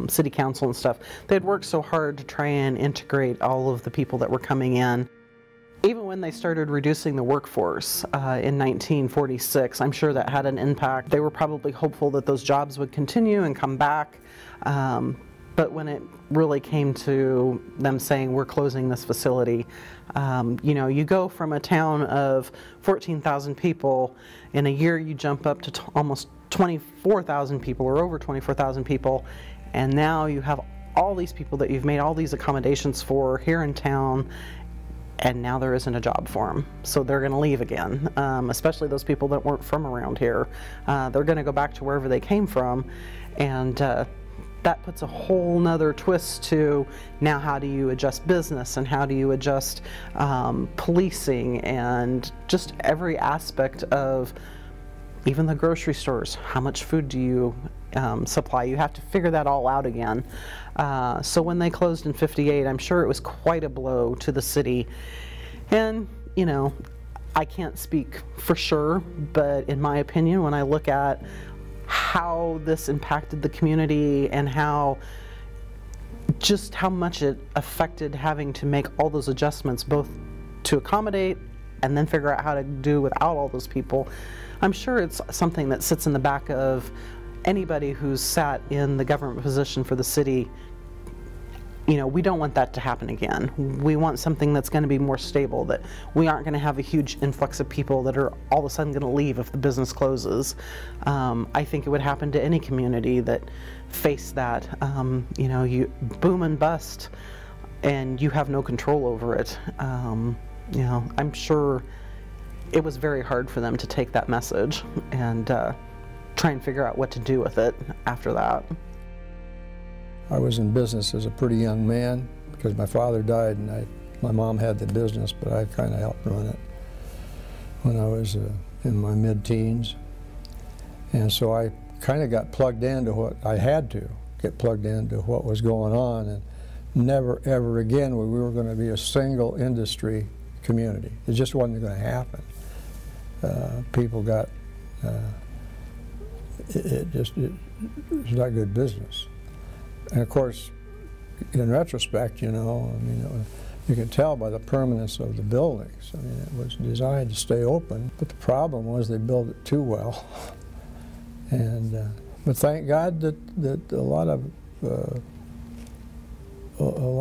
Speaker 4: city council and stuff. They had worked so hard to try and integrate all of the people that were coming in. Even when they started reducing the workforce in 1946, I'm sure that had an impact. They were probably hopeful that those jobs would continue and come back. But when it really came to them saying, we're closing this facility, you know, you go from a town of 14,000 people, in a year you jump up to almost 24,000 people, or over 24,000 people, and now you have all these people that you've made all these accommodations for here in town, and now there isn't a job for them. So they're going to leave again, especially those people that weren't from around here. They're going to go back to wherever they came from, and that puts a whole nother twist to now how do you adjust business, and how do you adjust policing, and just every aspect of even the grocery stores. How much food do you supply? You have to figure that all out again. So when they closed in '58, I'm sure it was quite a blow to the city. And, you know, I can't speak for sure, but in my opinion, when I look at how this impacted the community and how much it affected having to make all those adjustments, both to accommodate and then figure out how to do without all those people, I'm sure it's something that sits in the back of anybody who's sat in the government position for the city. You know, we don't want that to happen again. We want something that's going to be more stable, that we aren't going to have a huge influx of people that are all of a sudden going to leave if the business closes. I think it would happen to any community that faced that. You know, you boom and bust, and you have no control over it. You know, I'm sure it was very hard for them to take that message and try and figure out what to do with it after that.
Speaker 9: I was in business as a pretty young man because my father died, and my mom had the business, but I kind of helped run it when I was in my mid-teens. And so I kind of got plugged into what I had to get plugged into what was going on, and never ever again we were going to be a single industry community. It just wasn't going to happen. People got it was not good business. And of course, in retrospect, you know, I mean, you can tell by the permanence of the buildings. I mean, it was designed to stay open, but the problem was they built it too well. And but thank God that a lot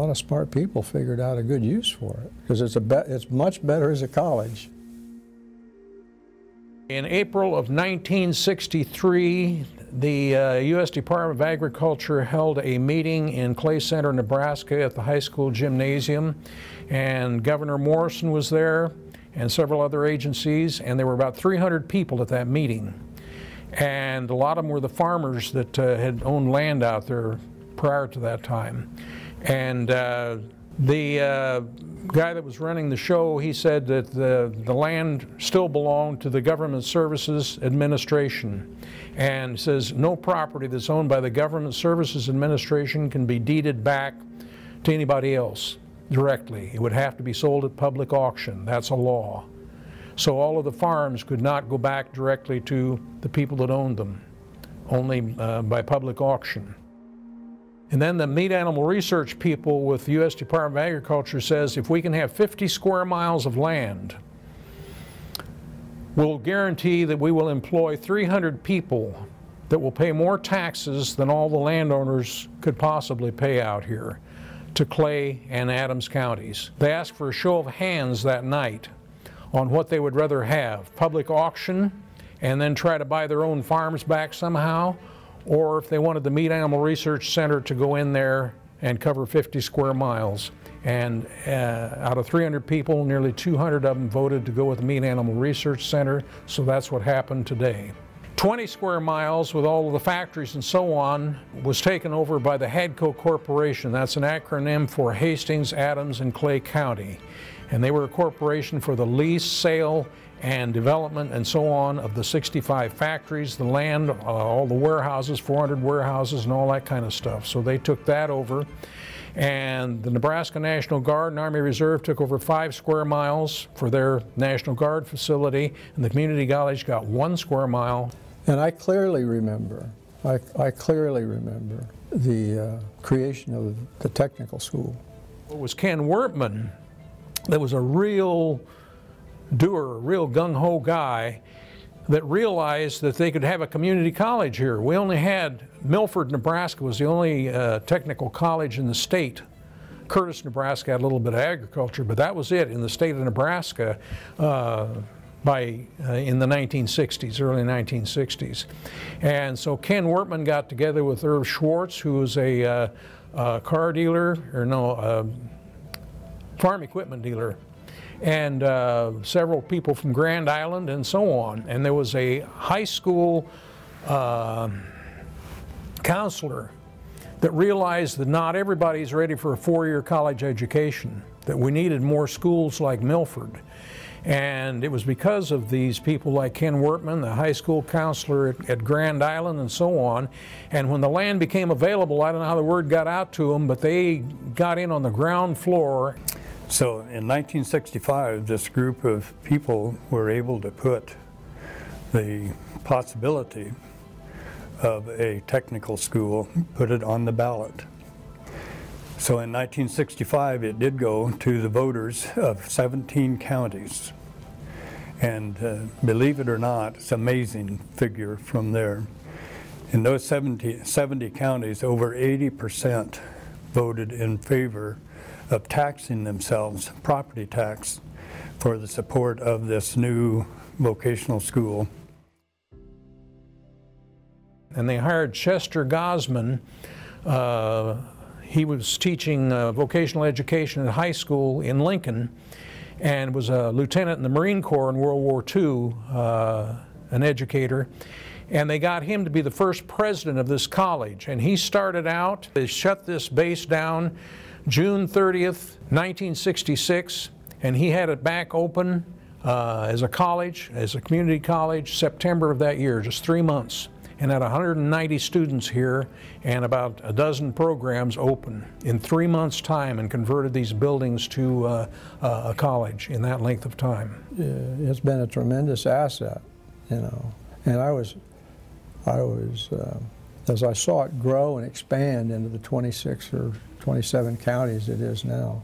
Speaker 9: of smart people figured out a good use for it, because it's much better as a college.
Speaker 5: In April of 1963, the U.S. Department of Agriculture held a meeting in Clay Center, Nebraska at the high school gymnasium, and Governor Morrison was there and several other agencies, and there were about 300 people at that meeting. And a lot of them were the farmers that had owned land out there prior to that time. And The guy that was running the show, he said that the land still belonged to the Government Services Administration, and says no property that's owned by the Government Services Administration can be deeded back to anybody else directly. It would have to be sold at public auction. That's a law. So all of the farms could not go back directly to the people that owned them, only by public auction. And then the meat animal research people with the U.S. Department of Agriculture says if we can have 50 square miles of land, we'll guarantee that we will employ 300 people that will pay more taxes than all the landowners could possibly pay out here to Clay and Adams counties. They asked for a show of hands that night on what they would rather have, public auction and then try to buy their own farms back somehow, or if they wanted the Meat Animal Research Center to go in there and cover 50 square miles. And out of 300 people, nearly 200 of them voted to go with the Meat Animal Research Center, so that's what happened today. 20 square miles with all of the factories and so on was taken over by the Hadco Corporation. That's an acronym for Hastings, Adams, and Clay County. And they were a corporation for the lease, sale, and development and so on of the 65 factories, the land, all the warehouses, 400 warehouses and all that kind of stuff. So they took that over. And the Nebraska National Guard and Army Reserve took over 5 square miles for their National Guard facility, and the community college got 1 square mile.
Speaker 9: And I clearly remember, I clearly remember the creation of the technical school.
Speaker 5: It was Ken Wertman that was a real doer, a real gung-ho guy that realized that they could have a community college here. We only had, Milford, Nebraska was the only technical college in the state. Curtis, Nebraska had a little bit of agriculture, but that was it in the state of Nebraska in the 1960s, early 1960s. And so Ken Wertman got together with Irv Schwartz, who was a car dealer, or no, farm equipment dealer, and several people from Grand Island and so on. And there was a high school counselor that realized that not everybody's ready for a 4-year college education, that we needed more schools like Milford. And it was because of these people like Ken Wertman, the high school counselor at Grand Island and so on. And when the land became available, I don't know how the word got out to them, but they got in on the ground floor.
Speaker 15: So in 1965, this group of people were able to put the possibility of a technical school, put it on the ballot. So in 1965, it did go to the voters of 17 counties. And believe it or not, it's an amazing figure from there. In those 70 counties, over 80% voted in favor of taxing themselves, property tax, for the support of this new vocational school.
Speaker 5: And they hired Chester Gosman. He was teaching vocational education at high school in Lincoln and was a lieutenant in the Marine Corps in World War II, an educator. And they got him to be the first president of this college. And he started out, they shut this base down June 30th, 1966, and he had it back open as a college, as a community college, September of that year, just 3 months. And had 190 students here and about a dozen programs open in 3 months' time, and converted these buildings to a college in that length of time.
Speaker 9: It's been a tremendous asset, you know. And I was as I saw it grow and expand into the 26 or 27 counties it is now,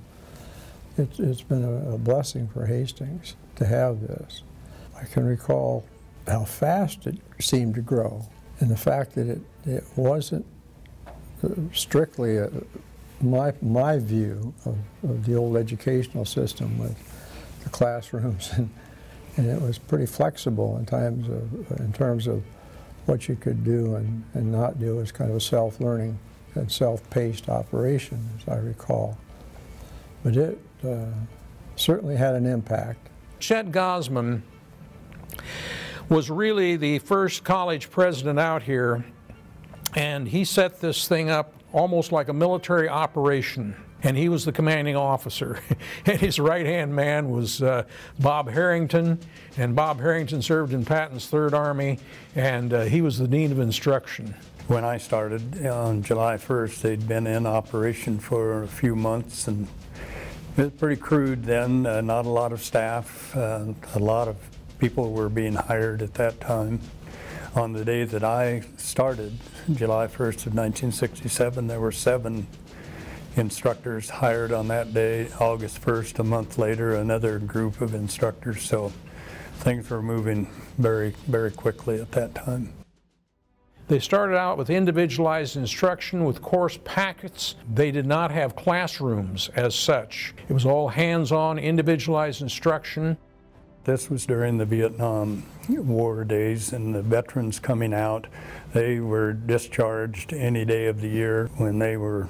Speaker 9: it's been a blessing for Hastings to have this. I can recall how fast it seemed to grow, and the fact that it wasn't strictly my view of the old educational system with the classrooms, and it was pretty flexible in terms of what you could do and not do as kind of a self-learning and self-paced operation, as I recall. But it certainly had an impact.
Speaker 5: Chet Gosman was really the first college president out here, and he set this thing up almost like a military operation. and he was the commanding officer. And his right-hand man was Bob Harrington, and Bob Harrington served in Patton's Third Army, and he was the Dean of Instruction.
Speaker 15: When I started on July 1st, they'd been in operation for a few months, and it was pretty crude then, not a lot of staff, a lot of people were being hired at that time. On the day that I started, July 1st of 1967, there were 7 instructors hired on that day. August 1st, a month later, another group of instructors, so things were moving very, very quickly at that time.
Speaker 5: They started out with individualized instruction with course packets. They did not have classrooms as such. It was all hands-on, individualized instruction.
Speaker 15: This was during the Vietnam War days, and the veterans coming out, they were discharged any day of the year. When they were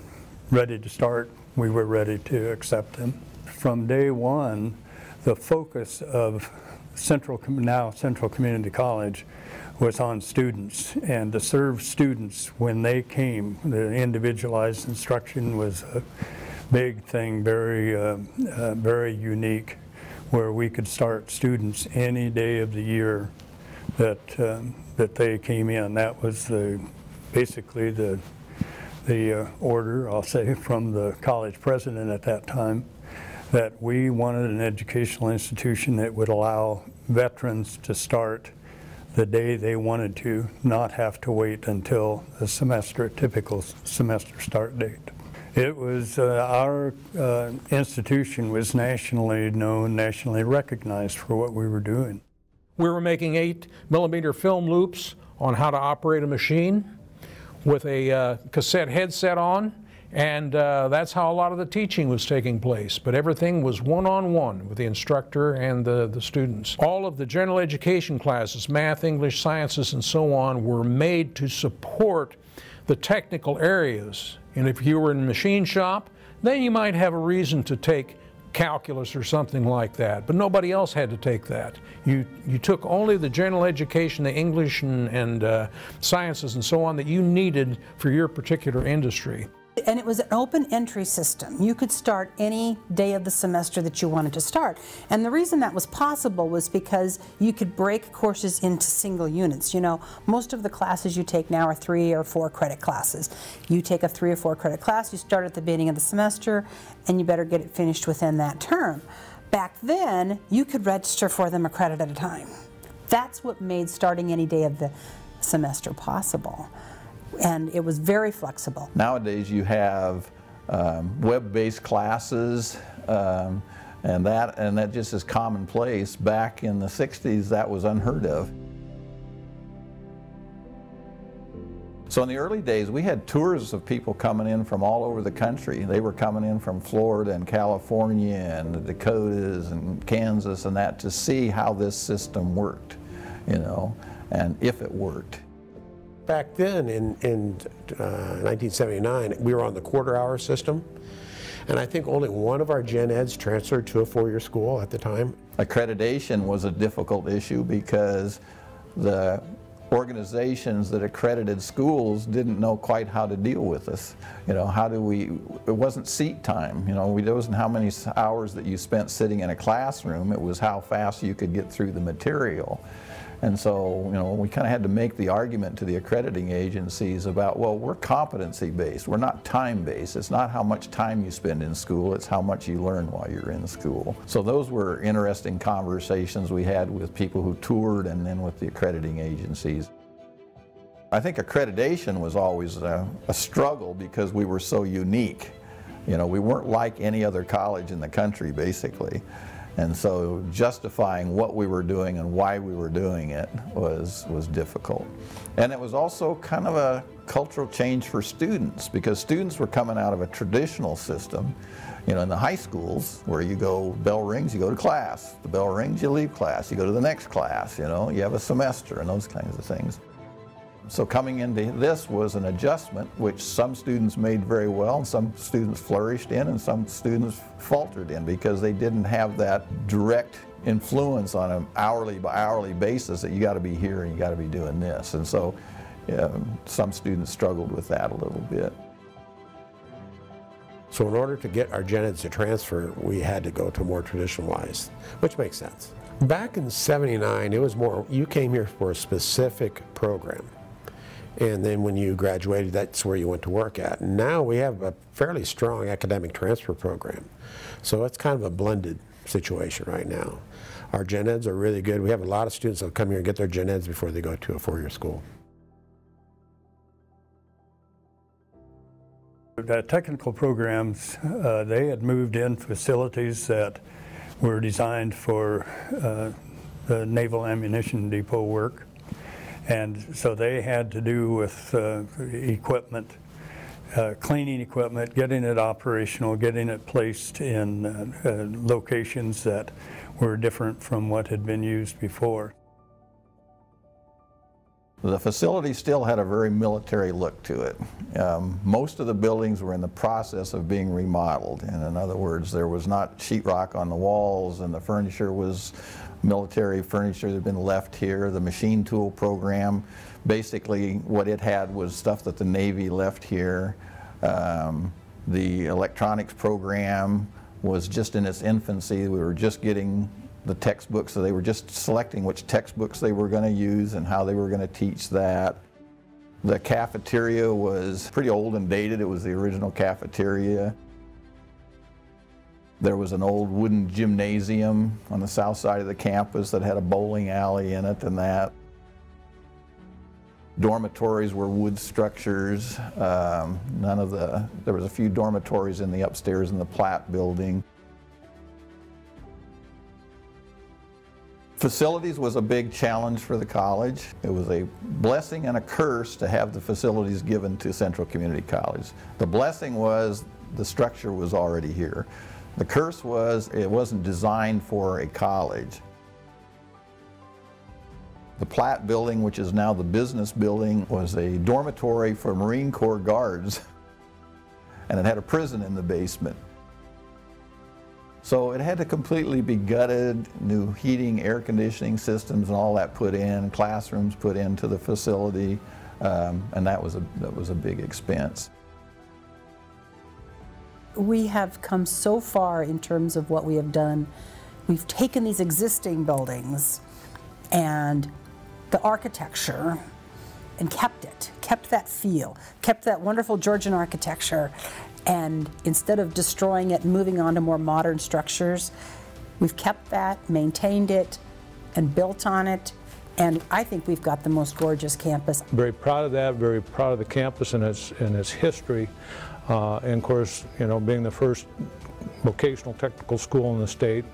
Speaker 15: ready to start, we were ready to accept them. From day one, the focus of now Central Community College was on students, and to serve students when they came. The individualized instruction was a big thing, very unique, where we could start students any day of the year that they came in. That was basically the order, I'll say, from the college president at that time, that we wanted an educational institution that would allow veterans to start the day they wanted to, not have to wait until a semester, a typical semester start date. It was, our institution was nationally known, nationally recognized for what we were doing.
Speaker 5: We were making 8mm film loops on how to operate a machine with a cassette headset on, and that's how a lot of the teaching was taking place. But everything was one-on-one with the instructor and the students. All of the general education classes, math, English, sciences, and so on, were made to support the technical areas. And if you were in a machine shop, then you might have a reason to take calculus or something like that, but nobody else had to take that. You took only the general education, the English and sciences and so on that you needed for your particular industry.
Speaker 16: And it was an open entry system. You could start any day of the semester that you wanted to start. And the reason that was possible was because you could break courses into single units. You know, most of the classes you take now are 3 or 4 credit classes. You take a 3 or 4 credit class, you start at the beginning of the semester, and you better get it finished within that term. Back then, you could register for them a credit at a time. That's what made starting any day of the semester possible. And it was very flexible.
Speaker 13: Nowadays you have web-based classes and that just is commonplace. Back in the 60s that was unheard of. So in the early days we had tours of people coming in from all over the country. They were coming in from Florida and California and the Dakotas and Kansas and that to see how this system worked, you know, and if it worked.
Speaker 17: Back then, in 1979, we were on the quarter-hour system, and I think only one of our gen eds transferred to a 4-year school at the time.
Speaker 13: Accreditation was a difficult issue because the organizations that accredited schools didn't know quite how to deal with us. You know, it wasn't seat time. You know, it wasn't how many hours that you spent sitting in a classroom, it was how fast you could get through the material. And so, you know, we kind of had to make the argument to the accrediting agencies about, well, we're competency-based, we're not time-based. It's not how much time you spend in school, it's how much you learn while you're in school. So those were interesting conversations we had with people who toured and then with the accrediting agencies. I think accreditation was always a struggle because we were so unique. You know, we weren't like any other college in the country, basically. And so justifying what we were doing and why we were doing it was difficult. And it was also kind of a cultural change for students because students were coming out of a traditional system. You know, in the high schools where you go, bell rings, you go to class. The bell rings, you leave class. You go to the next class, you know, you have a semester and those kinds of things. So coming into this was an adjustment which some students made very well and some students flourished in and some students faltered in because they didn't have that direct influence on an hourly by hourly basis that you got to be here and you got to be doing this. And so some students struggled with that a little bit.
Speaker 17: So in order to get our gen eds to transfer, we had to go to more traditionalized, which makes sense. Back in '79, it was more, you came here for a specific program. And then when you graduated, that's where you went to work at. And now we have a fairly strong academic transfer program. So it's kind of a blended situation right now. Our gen eds are really good. We have a lot of students that come here and get their gen eds before they go to a four-year school.
Speaker 15: The technical programs, they had moved in facilities that were designed for the Naval Ammunition Depot work. And so they had to do with equipment, cleaning equipment, getting it operational, getting it placed in locations that were different from what had been used before.
Speaker 13: The facility still had a very military look to it. Most of the buildings were in the process of being remodeled. And in other words, there was not sheetrock on the walls, and the furniture was military furniture that had been left here. The machine tool program, basically what it had was stuff that the Navy left here. The electronics program was just in its infancy. We were just getting the textbooks, so they were just selecting which textbooks they were going to use and how they were going to teach that. The cafeteria was pretty old and dated. It was the original cafeteria. There was an old wooden gymnasium on the south side of the campus that had a bowling alley in it and that. Dormitories were wood structures. There was a few dormitories in the upstairs in the Platt building. Facilities was a big challenge for the college. It was a blessing and a curse to have the facilities given to Central Community College. The blessing was the structure was already here. The curse was it wasn't designed for a college. The Platt building, which is now the business building, was a dormitory for Marine Corps guards, and it had a prison in the basement. So it had to completely be gutted, new heating, air conditioning systems and all that put in, classrooms put into the facility, and that was a big expense.
Speaker 16: We have come so far in terms of what we have done. We've taken these existing buildings and the architecture and kept that feel, kept that wonderful Georgian architecture. And instead of destroying it and moving on to more modern structures, we've kept that, maintained it, and built on it. And I think we've got the most gorgeous campus.
Speaker 5: Very proud of that, very proud of the campus and its history. And of course, you know, being the first vocational technical school in the state,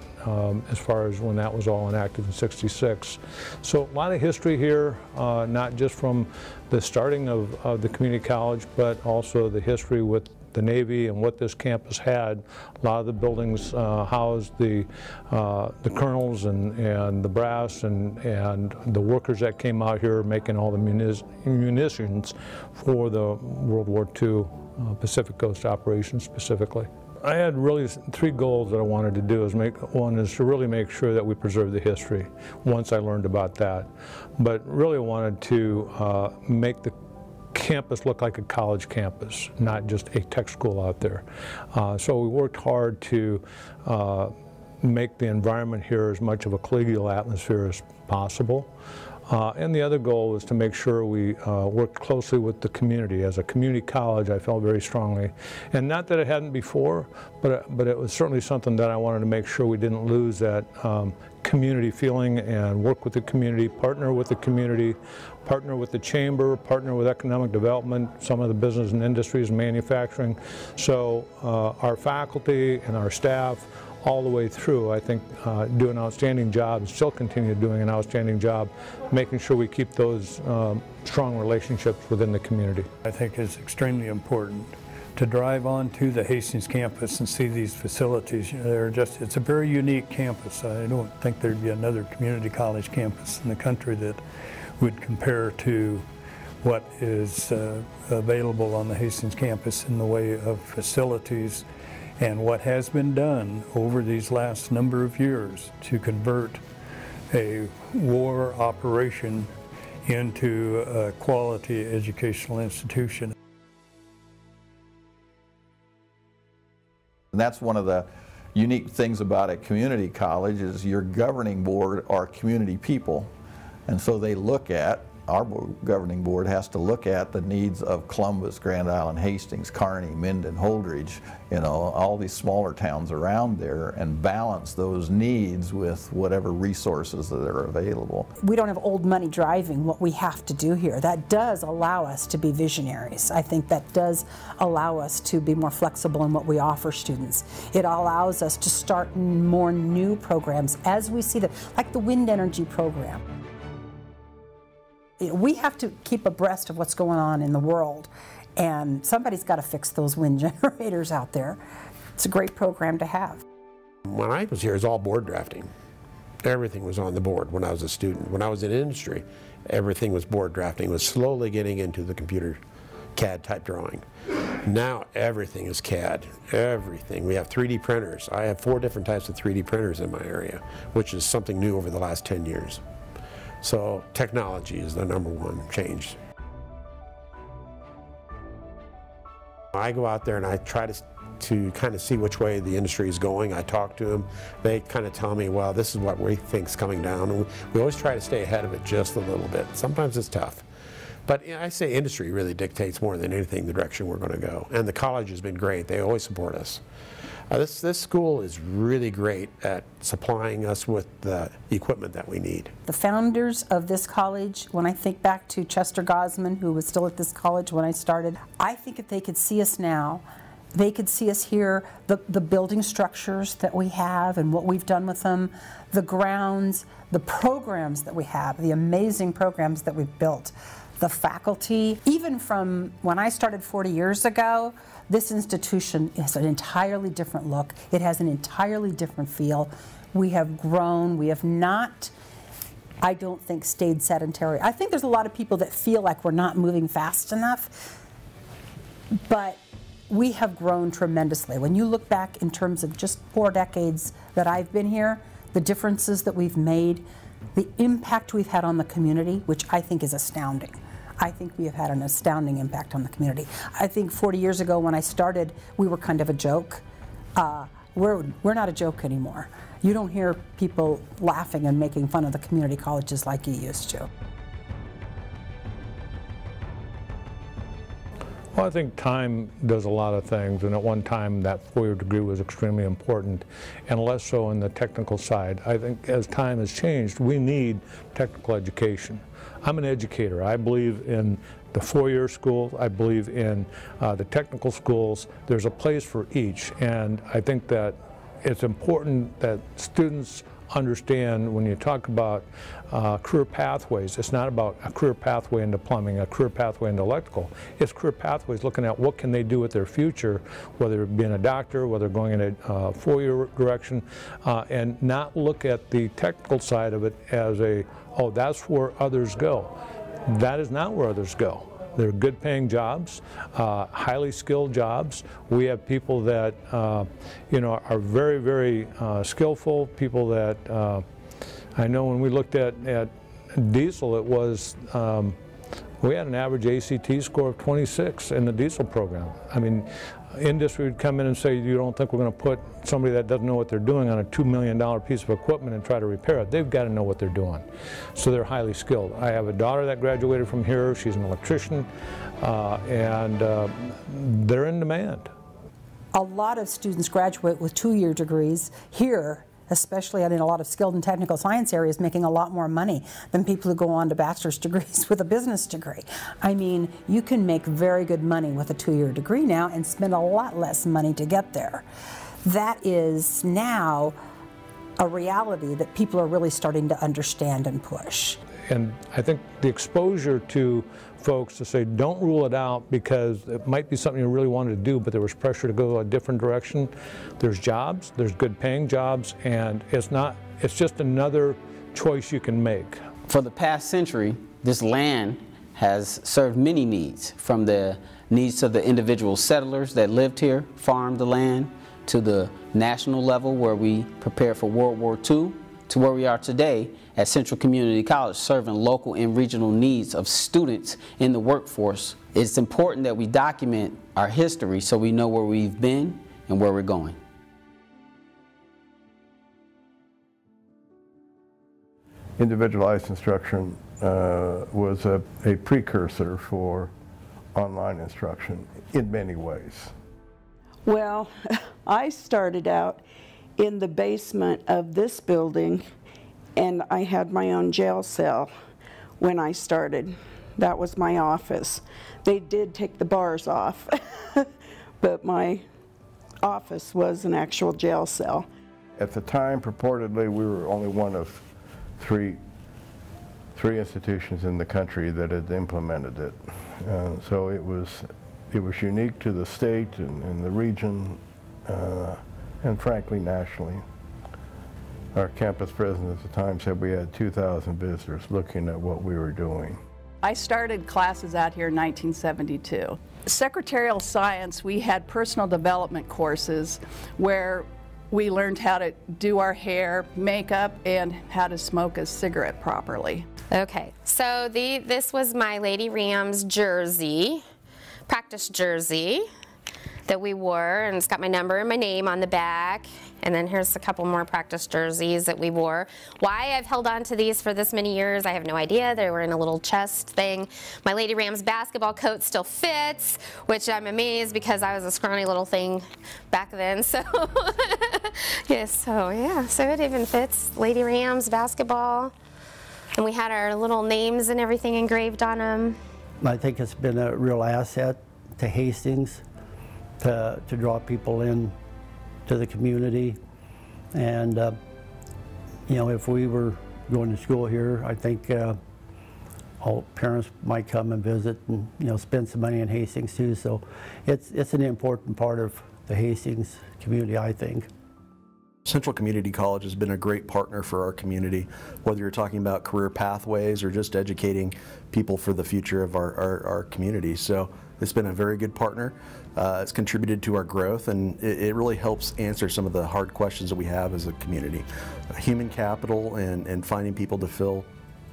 Speaker 5: as far as when that was all enacted in '66. So a lot of history here, not just from the starting of the community college, but also the history with the Navy and what this campus had. A lot of the buildings housed the colonels and the brass and the workers that came out here making all the munitions for the World War II Pacific Coast operations specifically. I had really three goals that I wanted to do. One is to really make sure that we preserve the history once I learned about that. But really wanted to make the campus look like a college campus, not just a tech school out there. So we worked hard to make the environment here as much of a collegial atmosphere as possible. And the other goal was to make sure we worked closely with the community. As a community college, I felt very strongly, and not that it hadn't before, but it was certainly something that I wanted to make sure we didn't lose that community feeling and work with the community, partner with the community, partner with the chamber, partner with economic development, some of the business and industries and manufacturing. So our faculty and our staff all the way through, I think, do an outstanding job and still continue doing an outstanding job making sure we keep those strong relationships within the community.
Speaker 15: I think it's extremely important to drive onto the Hastings campus and see these facilities. You know, it's a very unique campus. I don't think there'd be another community college campus in the country that would compare to what is available on the Hastings campus in the way of facilities and what has been done over these last number of years to convert a war operation into a quality educational institution.
Speaker 13: And that's one of the unique things about a community college is your governing board are community people. And so they look at, our governing board has to look at the needs of Columbus, Grand Island, Hastings, Kearney, Minden, Holdridge, you know, all these smaller towns around there, and balance those needs with whatever resources that are available.
Speaker 16: We don't have old money driving what we have to do here. That does allow us to be visionaries. I think that does allow us to be more flexible in what we offer students. It allows us to start more new programs as we see them, like the wind energy program. We have to keep abreast of what's going on in the world, and somebody's got to fix those wind generators out there. It's a great program to have.
Speaker 17: When I was here, it was all board drafting. Everything was on the board when I was a student. When I was in industry, everything was board drafting. It was slowly getting into the computer CAD type drawing. Now everything is CAD, everything. We have 3D printers. I have 4 different types of 3D printers in my area, which is something new over the last 10 years. So technology is the #1 change. I go out there and I try to kind of see which way the industry is going. I talk to them. They kind of tell me, well, this is what we think's coming down. And we always try to stay ahead of it just a little bit. Sometimes it's tough. But you know, I say industry really dictates more than anything the direction we're going to go. And the college has been great. They always support us. This school is really great at supplying us with the equipment that we need.
Speaker 16: The founders of this college, when I think back to Chester Gosman, who was still at this college when I started, I think if they could see us now, they could see us here, the building structures that we have and what we've done with them, the grounds, the programs that we have, the amazing programs that we've built, the faculty. Even from when I started 40 years ago, this institution has an entirely different look. It has an entirely different feel. We have grown. We have not, I don't think, stayed sedentary. I think there's a lot of people that feel like we're not moving fast enough, but we have grown tremendously. When you look back in terms of just 4 decades that I've been here, the differences that we've made, the impact we've had on the community, which I think is astounding. I think we have had an astounding impact on the community. I think 40 years ago when I started, we were kind of a joke. We're not a joke anymore. You don't hear people laughing and making fun of the community colleges like you used to.
Speaker 15: Well, I think time does a lot of things, and at one time that 4-year degree was extremely important, and less so in the technical side. I think as time has changed, we need technical education. I'm an educator. I believe in the 4-year schools. I believe in the technical schools. There's a place for each, and I think that it's important that students understand when you talk about career pathways, it's not about a career pathway into plumbing, a career pathway into electrical. It's career pathways looking at what can they do with their future, whether being a doctor, whether going in a 4-year direction, and not look at the technical side of it as a, oh, that's where others go. That is not where others go. They're good paying jobs, highly skilled jobs. We have people that you know, are very, very skillful, people that I know when we looked at diesel, it was, we had an average ACT score of 26 in the diesel program. I mean, industry would come in and say, you don't think we're going to put somebody that doesn't know what they're doing on a $2 million piece of equipment and try to repair it. They've got to know what they're doing. So they're highly skilled. I have a daughter that graduated from here. She's an electrician, and they're in demand.
Speaker 16: A lot of students graduate with 2-year degrees here, especially in a lot of skilled and technical science areas, making a lot more money than people who go on to bachelor's degrees with a business degree. I mean, you can make very good money with a 2-year degree now and spend a lot less money to get there. That is now a reality that people are really starting to understand and push.
Speaker 15: And I think the exposure to folks to say, don't rule it out because it might be something you really wanted to do, but there was pressure to go a different direction. There's jobs, there's good paying jobs, and it's just another choice you can make.
Speaker 2: For the past century, this land has served many needs, from the needs of the individual settlers that lived here, farmed the land, to the national level where we prepared for World War II, to where we are today at Central Community College, serving local and regional needs of students in the workforce. It's important that we document our history so we know where we've been and where we're going.
Speaker 18: individualized instruction was a precursor for online instruction in many ways.
Speaker 19: Well, I started out in the basement of this building, and I had my own jail cell when I started. That was my office. They did take the bars off, but my office was an actual jail cell.
Speaker 18: At the time, purportedly, we were only one of three institutions in the country that had implemented it. So it was unique to the state and the region, and frankly, nationally. Our campus president at the time said we had 2,000 visitors looking at what we were doing.
Speaker 20: I started classes out here in 1972. Secretarial science, we had personal development courses where we learned how to do our hair, makeup, and how to smoke a cigarette properly.
Speaker 21: Okay, so this was my Lady Rams jersey, practice jersey that we wore, and it's got my number and my name on the back. And then here's a couple more practice jerseys that we wore. Why I've held on to these for this many years, I have no idea. They were in a little chest thing. My Lady Rams basketball coat still fits, which I'm amazed because I was a scrawny little thing back then. So, yes, so yeah, so it even fits. Lady Rams basketball. And we had our little names and everything engraved on them.
Speaker 22: I think it's been a real asset to Hastings to draw people in to the community. And you know, if we were going to school here, I think all parents might come and visit and, you know, spend some money in Hastings too. So it's an important part of the Hastings community, I think.
Speaker 23: Central Community College has been a great partner for our community, whether you're talking about career pathways or just educating people for the future of our community. So it's been a very good partner. It's contributed to our growth, and it really helps answer some of the hard questions that we have as a community. Human capital and finding people to fill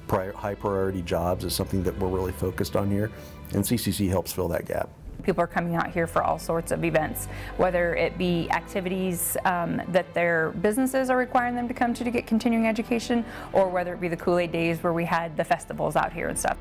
Speaker 23: high priority jobs is something that we're really focused on here, and CCC helps fill that gap.
Speaker 24: People are coming out here for all sorts of events, whether it be activities that their businesses are requiring them to come to get continuing education, or whether it be the Kool-Aid days where we had the festivals out here and stuff.